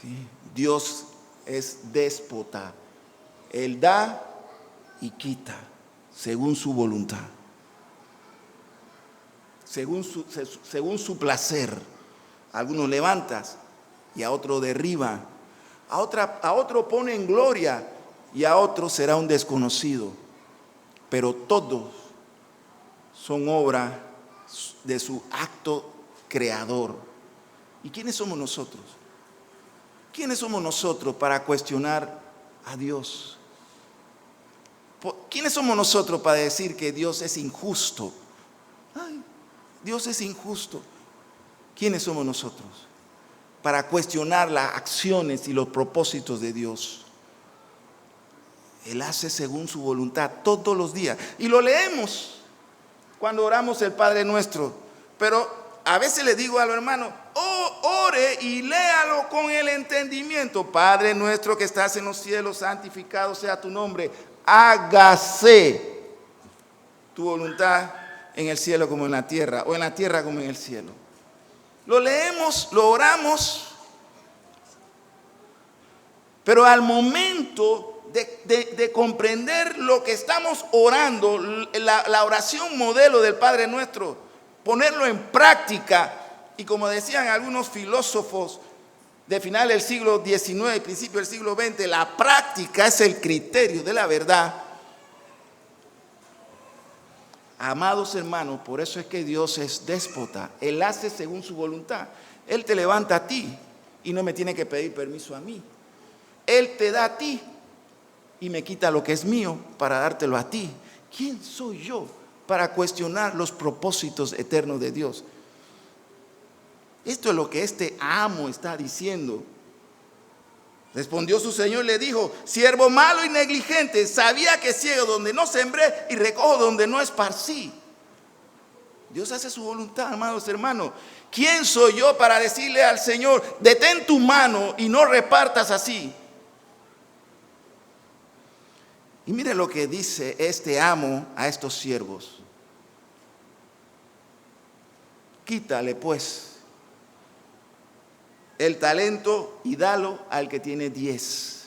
[SPEAKER 1] Sí, Dios es déspota. Él da y quita según su voluntad, según su placer. Algunos levantas y a otro derriba, a otro pone en gloria y a otro será un desconocido. Pero todos son obra de su acto creador. ¿Y quiénes somos nosotros? ¿Quiénes somos nosotros para cuestionar a Dios? ¿Quiénes somos nosotros para decir que Dios es injusto? Ay, Dios es injusto. ¿Quiénes somos nosotros para cuestionar las acciones y los propósitos de Dios? Él hace según su voluntad todos los días. Y lo leemos cuando oramos el Padre Nuestro. Pero a veces le digo a los hermanos, ore y léalo con el entendimiento. Padre nuestro que estás en los cielos, santificado sea tu nombre. Hágase tu voluntad en el cielo como en la tierra, o en la tierra como en el cielo. Lo leemos, lo oramos, pero al momento de comprender lo que estamos orando, la oración modelo del Padre Nuestro, ponerlo en práctica, y como decían algunos filósofos de final del siglo XIX y principio del siglo XX, la práctica es el criterio de la verdad. Amados hermanos, por eso es que Dios es déspota. Él hace según su voluntad. Él te levanta a ti y no me tiene que pedir permiso a mí. Él te da a ti y me quita lo que es mío para dártelo a ti. ¿Quién soy yo para cuestionar los propósitos eternos de Dios? Esto es lo que este amo está diciendo. Respondió su señor y le dijo: siervo malo y negligente, sabía que ciego donde no sembré y recojo donde no esparcí. Dios hace su voluntad, amados hermanos. ¿Quién soy yo para decirle al Señor: detén tu mano y no repartas así? Y mire lo que dice este amo a estos siervos: quítale pues el talento y dalo al que tiene 10.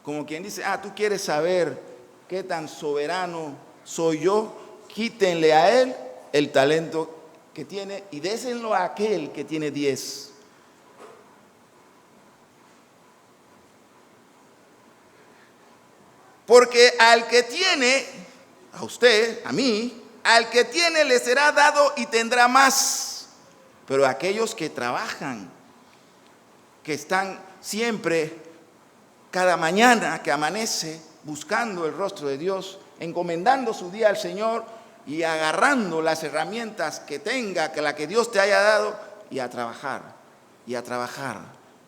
[SPEAKER 1] Como quien dice: tú quieres saber qué tan soberano soy yo, quítenle a él el talento que tiene y désenlo a aquel que tiene 10. Porque al que tiene, a usted, a mí, al que tiene le será dado y tendrá más. Pero aquellos que trabajan, que están siempre, cada mañana que amanece, buscando el rostro de Dios, encomendando su día al Señor y agarrando las herramientas que tenga, que la que Dios te haya dado, y a trabajar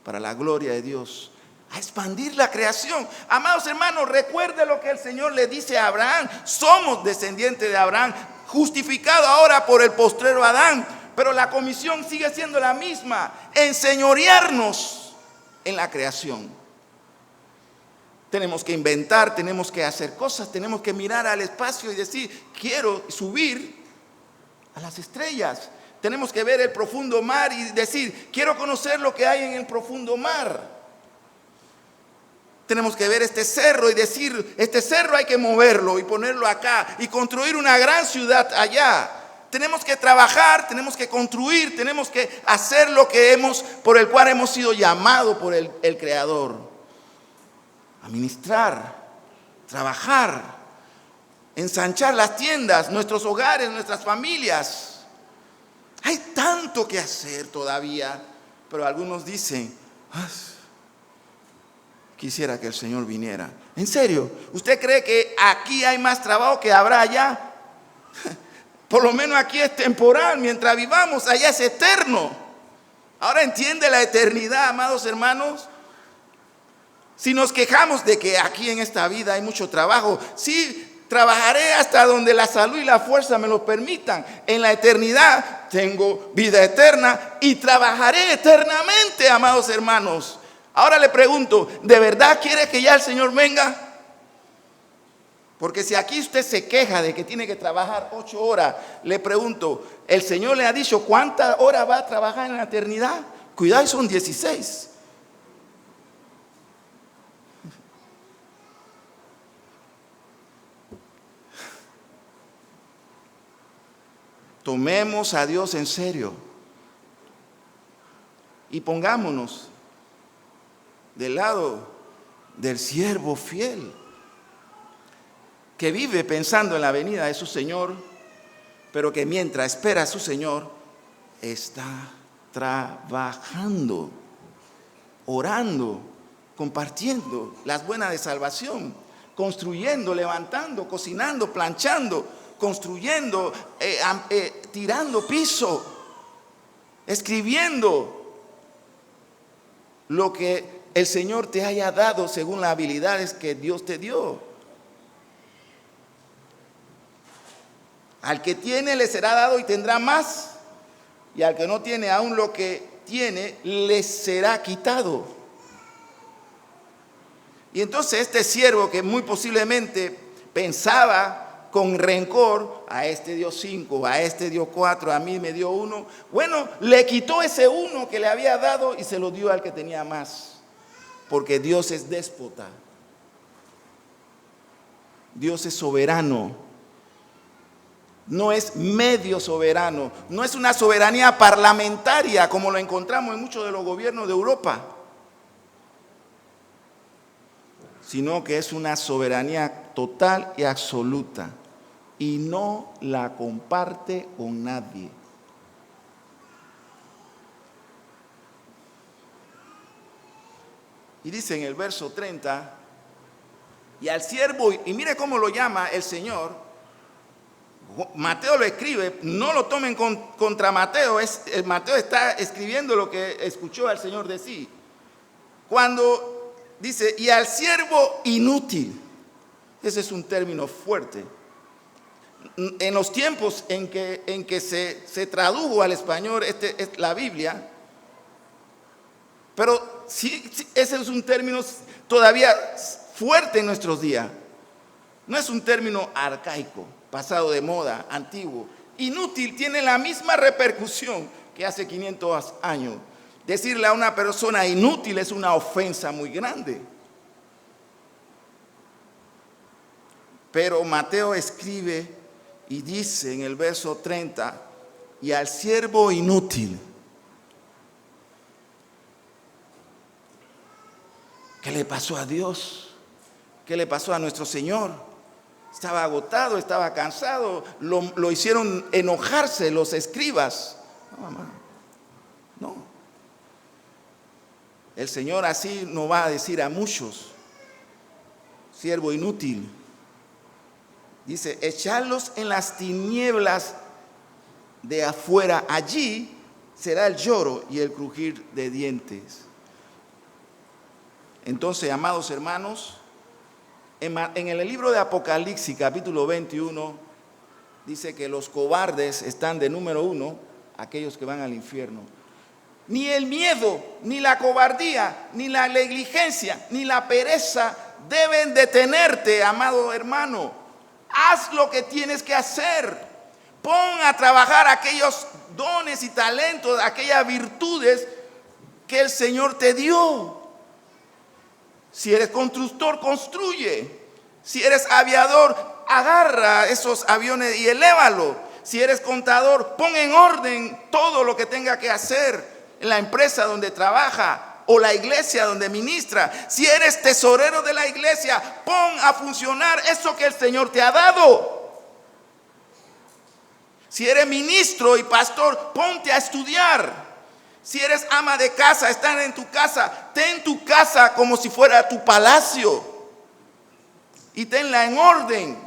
[SPEAKER 1] para la gloria de Dios, a expandir la creación. Amados hermanos, recuerde lo que el Señor le dice a Abraham: somos descendientes de Abraham, justificado ahora por el postrero Adán. Pero la comisión sigue siendo la misma: enseñorearnos en la creación. Tenemos que inventar, tenemos que hacer cosas, tenemos que mirar al espacio y decir: quiero subir a las estrellas. Tenemos que ver el profundo mar y decir: quiero conocer lo que hay en el profundo mar. Tenemos que ver este cerro y decir: este cerro hay que moverlo y ponerlo acá y construir una gran ciudad allá. Tenemos que trabajar, tenemos que construir, tenemos que hacer lo que por el cual hemos sido llamados por el Creador. Administrar, trabajar, ensanchar las tiendas, nuestros hogares, nuestras familias. Hay tanto que hacer todavía, pero algunos dicen: quisiera que el Señor viniera. ¿En serio? ¿Usted cree que aquí hay más trabajo que habrá allá? Por lo menos aquí es temporal, mientras vivamos, allá es eterno. Ahora entiende la eternidad, amados hermanos. Si nos quejamos de que aquí en esta vida hay mucho trabajo, sí, trabajaré hasta donde la salud y la fuerza me lo permitan. En la eternidad tengo vida eterna y trabajaré eternamente, amados hermanos. Ahora le pregunto: ¿de verdad quiere que ya el Señor venga? Porque si aquí usted se queja de que tiene que trabajar 8 horas, le pregunto: ¿el Señor le ha dicho cuántas horas va a trabajar en la eternidad? Cuidado, son 16. Tomemos a Dios en serio. y pongámonos del lado del siervo fiel, que vive pensando en la venida de su Señor, pero que mientras espera a su Señor, está trabajando, orando, compartiendo las buenas de salvación, construyendo, levantando, cocinando, planchando, construyendo, tirando piso, escribiendo lo que el Señor te haya dado según las habilidades que Dios te dio. Al que tiene le será dado y tendrá más, y al que no tiene aún lo que tiene le será quitado. Y entonces este siervo, que muy posiblemente pensaba con rencor, a este dio 5, a este dio 4, a mí me dio 1, bueno, le quitó ese 1 que le había dado y se lo dio al que tenía más. Porque Dios es déspota. Dios es soberano. No es medio soberano. No es una soberanía parlamentaria como lo encontramos en muchos de los gobiernos de Europa. Sino que es una soberanía total y absoluta. Y no la comparte con nadie. Y dice en el verso 30, y al siervo, y mire cómo lo llama el Señor, Mateo lo escribe, no lo tomen contra Mateo, Mateo está escribiendo lo que escuchó al Señor decir. Cuando dice, y al siervo inútil, ese es un término fuerte. En los tiempos en que se tradujo al español la Biblia, pero sí, ese es un término todavía fuerte en nuestros días. No es un término arcaico, pasado de moda, antiguo. Inútil tiene la misma repercusión que hace 500 años. Decirle a una persona inútil es una ofensa muy grande. Pero Mateo escribe y dice en el verso 30, y al siervo inútil, ¿qué le pasó a Dios? ¿Qué le pasó a nuestro Señor? Estaba agotado, estaba cansado, lo hicieron enojarse los escribas. No, mamá, no. El Señor así nos va a decir a muchos, siervo inútil. Dice, echarlos en las tinieblas de afuera, allí será el lloro y el crujir de dientes. Entonces, amados hermanos, en el libro de Apocalipsis, capítulo 21, dice que los cobardes están de número 1, aquellos que van al infierno. Ni el miedo, ni la cobardía, ni la negligencia, ni la pereza deben detenerte, amado hermano. Haz lo que tienes que hacer. Pon a trabajar aquellos dones y talentos, aquellas virtudes que el Señor te dio. Si eres constructor, construye. Si eres aviador, agarra esos aviones y elévalo. Si eres contador, pon en orden todo lo que tenga que hacer en la empresa donde trabaja o la iglesia donde ministra. Si eres tesorero de la iglesia, pon a funcionar eso que el Señor te ha dado. Si eres ministro y pastor, ponte a estudiar. Si eres ama de casa, estar en tu casa, ten tu casa como si fuera tu palacio y tenla en orden.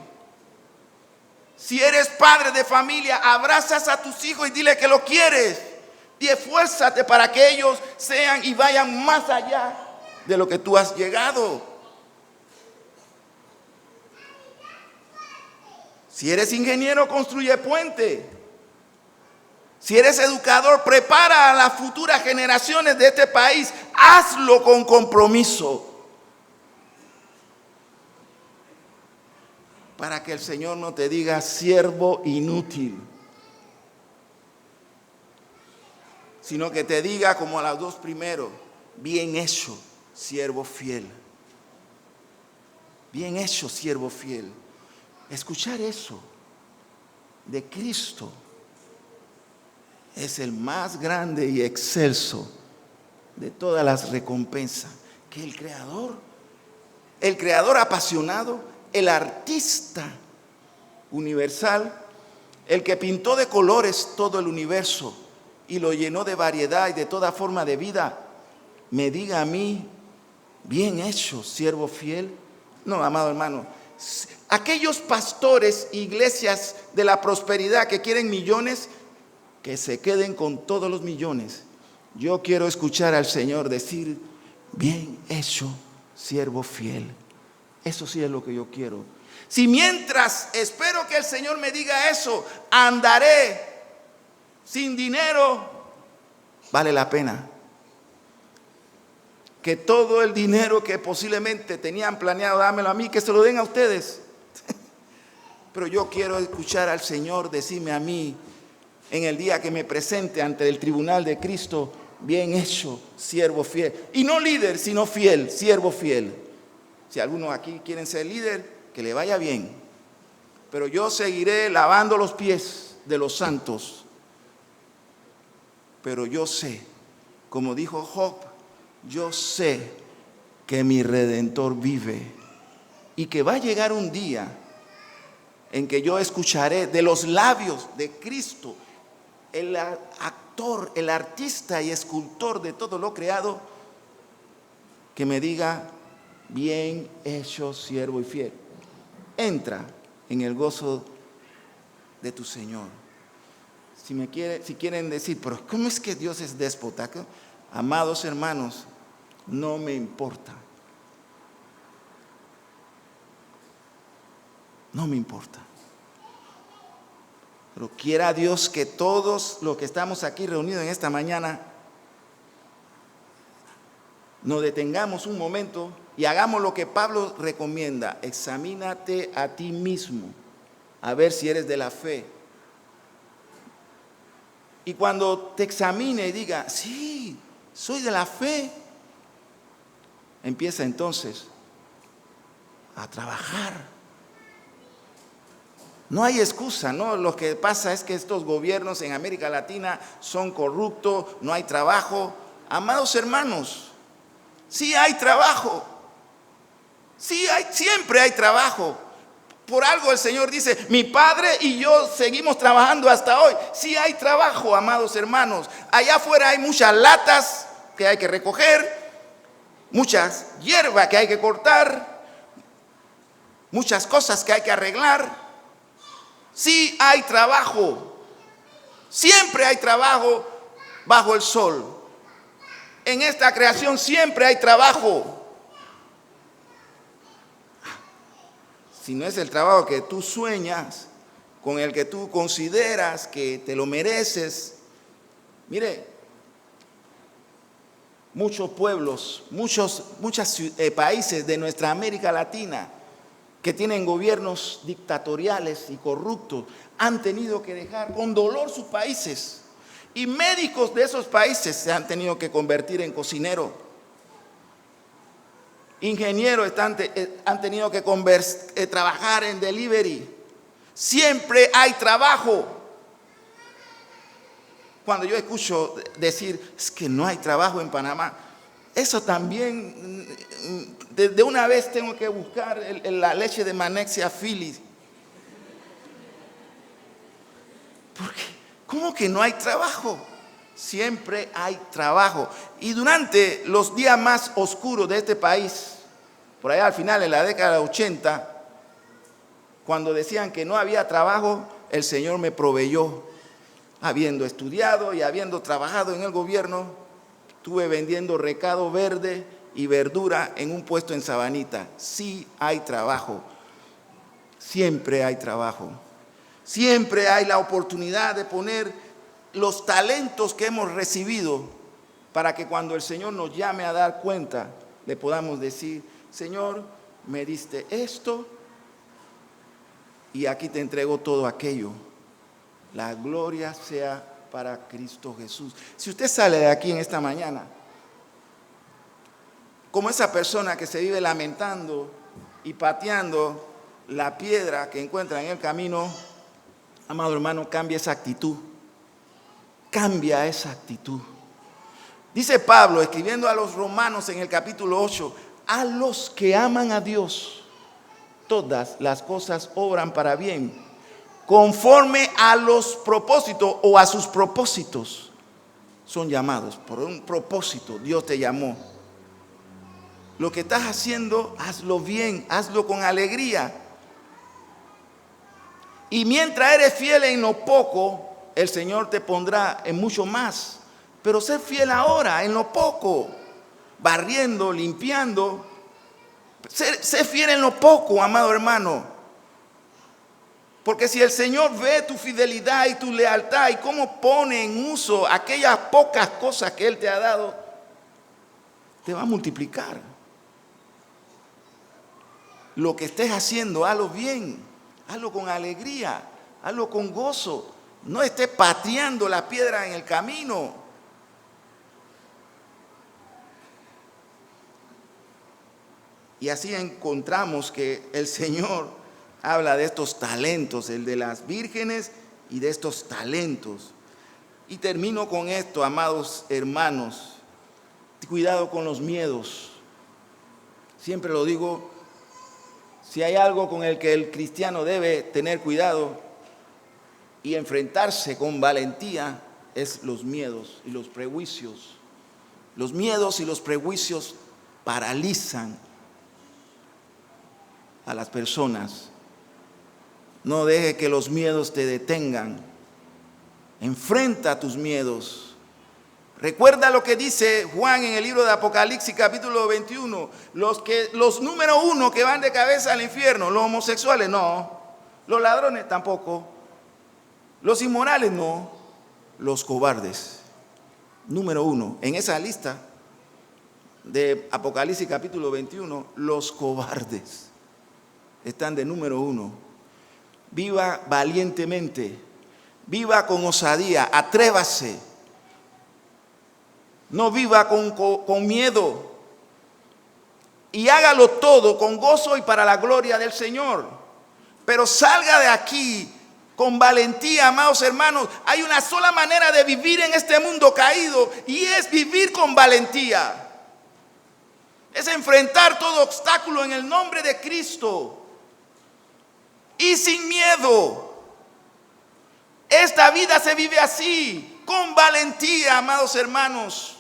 [SPEAKER 1] Si eres padre de familia, abrazas a tus hijos y dile que lo quieres y esfuérzate para que ellos sean y vayan más allá de lo que tú has llegado. Si eres ingeniero, construye puente. Si eres educador, prepara a las futuras generaciones de este país. Hazlo con compromiso. Para que el Señor no te diga siervo inútil, sino que te diga como a los dos primeros, bien hecho, siervo fiel. Bien hecho, siervo fiel. Escuchar eso de Cristo es el más grande y excelso de todas las recompensas, que el creador apasionado, el artista universal, el que pintó de colores todo el universo y lo llenó de variedad y de toda forma de vida, me diga a mí, bien hecho, siervo fiel. No, amado hermano, aquellos pastores, iglesias de la prosperidad que quieren millones, que se queden con todos los millones. Yo quiero escuchar al Señor decir, bien hecho, siervo fiel. Eso sí es lo que yo quiero. Si mientras espero que el Señor me diga eso, andaré sin dinero, vale la pena. Que todo el dinero que posiblemente tenían planeado dármelo a mí, que se lo den a ustedes. Pero yo quiero escuchar al Señor decirme a mí, en el día que me presente ante el tribunal de Cristo, bien hecho, siervo fiel. Y no líder, sino fiel, siervo fiel. Si algunos aquí quieren ser líder, que le vaya bien. Pero yo seguiré lavando los pies de los santos. Pero yo sé, como dijo Job, yo sé que mi Redentor vive y que va a llegar un día en que yo escucharé de los labios de Cristo, el actor, el artista y escultor de todo lo creado, que me diga, bien hecho, siervo y fiel. Entra en el gozo de tu Señor. Si quieren decir, pero ¿cómo es que Dios es déspota? Amados hermanos, no me importa. No me importa. Pero quiera Dios que todos los que estamos aquí reunidos en esta mañana nos detengamos un momento y hagamos lo que Pablo recomienda. Examínate a ti mismo, a ver si eres de la fe. Y cuando te examine y diga, sí, soy de la fe, empieza entonces a trabajar. No hay excusa, ¿no? Lo que pasa es que estos gobiernos en América Latina son corruptos, no hay trabajo. Amados hermanos, sí hay trabajo. Siempre hay trabajo. Por algo el Señor dice, mi Padre y yo seguimos trabajando hasta hoy. Sí hay trabajo, amados hermanos. Allá afuera hay muchas latas que hay que recoger, muchas hierbas que hay que cortar, muchas cosas que hay que arreglar. Sí hay trabajo. Siempre hay trabajo bajo el sol. En esta creación siempre hay trabajo. Si no es el trabajo que tú sueñas, con el que tú consideras que te lo mereces. Mire, muchos pueblos, muchos países de nuestra América Latina que tienen gobiernos dictatoriales y corruptos, han tenido que dejar con dolor sus países. Y médicos de esos países se han tenido que convertir en cocineros. Ingenieros han tenido que trabajar en delivery. Siempre hay trabajo. Cuando yo escucho decir, es que no hay trabajo en Panamá, eso también, de una vez tengo que buscar la leche de Manexia Philly. Porque, ¿cómo que no hay trabajo? Siempre hay trabajo. Y durante los días más oscuros de este país, por allá al final, en la década de 80, cuando decían que no había trabajo, el Señor me proveyó. Habiendo estudiado y habiendo trabajado en el gobierno, estuve vendiendo recado verde y verdura en un puesto en Sabanita. Sí hay trabajo. Siempre hay trabajo. Siempre hay la oportunidad de poner los talentos que hemos recibido para que cuando el Señor nos llame a dar cuenta, le podamos decir, Señor, me diste esto y aquí te entrego todo aquello. La gloria sea para Cristo Jesús. Si usted sale de aquí en esta mañana como esa persona que se vive lamentando y pateando la piedra que encuentra en el camino, amado hermano, cambia esa actitud. Cambia esa actitud. Dice Pablo, escribiendo a los romanos en el capítulo 8, a los que aman a Dios, todas las cosas obran para bien, conforme a los propósitos o a sus propósitos. Son llamados por un propósito. Dios te llamó. Lo que estás haciendo, hazlo bien, hazlo con alegría. Y mientras eres fiel en lo poco, el Señor te pondrá en mucho más. Pero sé fiel ahora en lo poco, barriendo, limpiando. Sé fiel en lo poco, amado hermano. Porque si el Señor ve tu fidelidad y tu lealtad y cómo pone en uso aquellas pocas cosas que Él te ha dado, te va a multiplicar. Lo que estés haciendo, hazlo bien, hazlo con alegría, hazlo con gozo. No estés pateando la piedra en el camino. Y así encontramos que el Señor habla de estos talentos, el de las vírgenes y de estos talentos. Y termino con esto, amados hermanos. Cuidado con los miedos. Siempre lo digo, si hay algo con el que el cristiano debe tener cuidado y enfrentarse con valentía, es los miedos y los prejuicios. Los miedos y los prejuicios paralizan a las personas. No deje que los miedos te detengan. Enfrenta tus miedos. Recuerda lo que dice Juan en el libro de Apocalipsis capítulo 21. Los número 1 que van de cabeza al infierno, los homosexuales no, los ladrones tampoco, los inmorales no, los cobardes. Número 1 en esa lista de Apocalipsis capítulo 21, los cobardes están de número 1. Viva valientemente, viva con osadía, atrévase. No viva con miedo. Y hágalo todo con gozo y para la gloria del Señor. Pero salga de aquí con valentía, amados hermanos. Hay una sola manera de vivir en este mundo caído y es vivir con valentía. Es enfrentar todo obstáculo en el nombre de Cristo. Y sin miedo. Esta vida se vive así, con valentía, amados hermanos.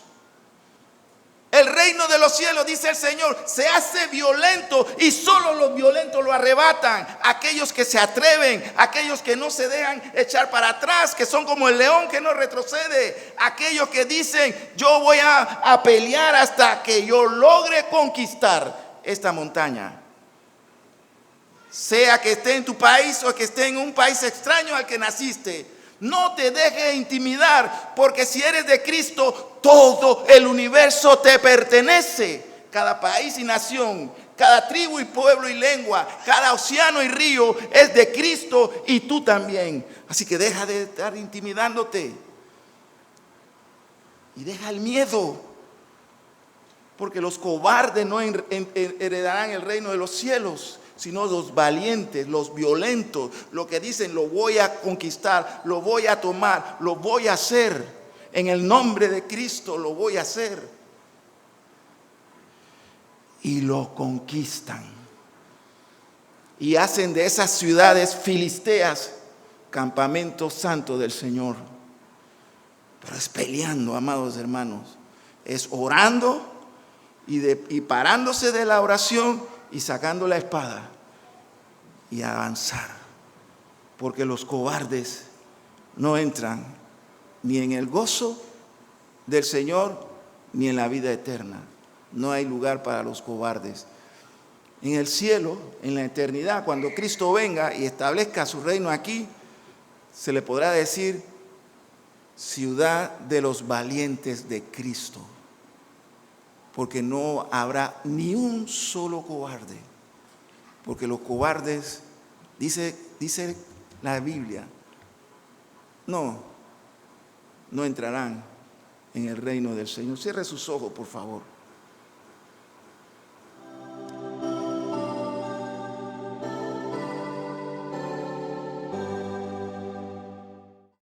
[SPEAKER 1] El reino de los cielos, dice el Señor, se hace violento y solo los violentos lo arrebatan. Aquellos que se atreven, aquellos que no se dejan echar para atrás, que son como el león que no retrocede. Aquellos que dicen, yo voy a pelear hasta que yo logre conquistar esta montaña. Sea que esté en tu país o que esté en un país extraño al que naciste. No te dejes intimidar, porque si eres de Cristo, todo el universo te pertenece. Cada país y nación, cada tribu y pueblo y lengua, cada océano y río es de Cristo y tú también. Así que deja de estar intimidándote. Y deja el miedo, porque los cobardes no heredarán el reino de los cielos, sino los valientes, los violentos, los que dicen lo voy a conquistar, lo voy a tomar, lo voy a hacer. En el nombre de Cristo lo voy a hacer. Y lo conquistan. Y hacen de esas ciudades filisteas campamento santo del Señor. Pero es peleando, amados hermanos. Es orando y parándose de la oración y sacando la espada y avanzar, porque los cobardes no entran ni en el gozo del Señor ni en la vida eterna. No hay lugar para los cobardes. En el cielo, en la eternidad, cuando Cristo venga y establezca su reino aquí, se le podrá decir ciudad de los valientes de Cristo. Porque no habrá ni un solo cobarde. Porque los cobardes, dice la Biblia, no entrarán en el reino del Señor. Cierre sus ojos, por favor.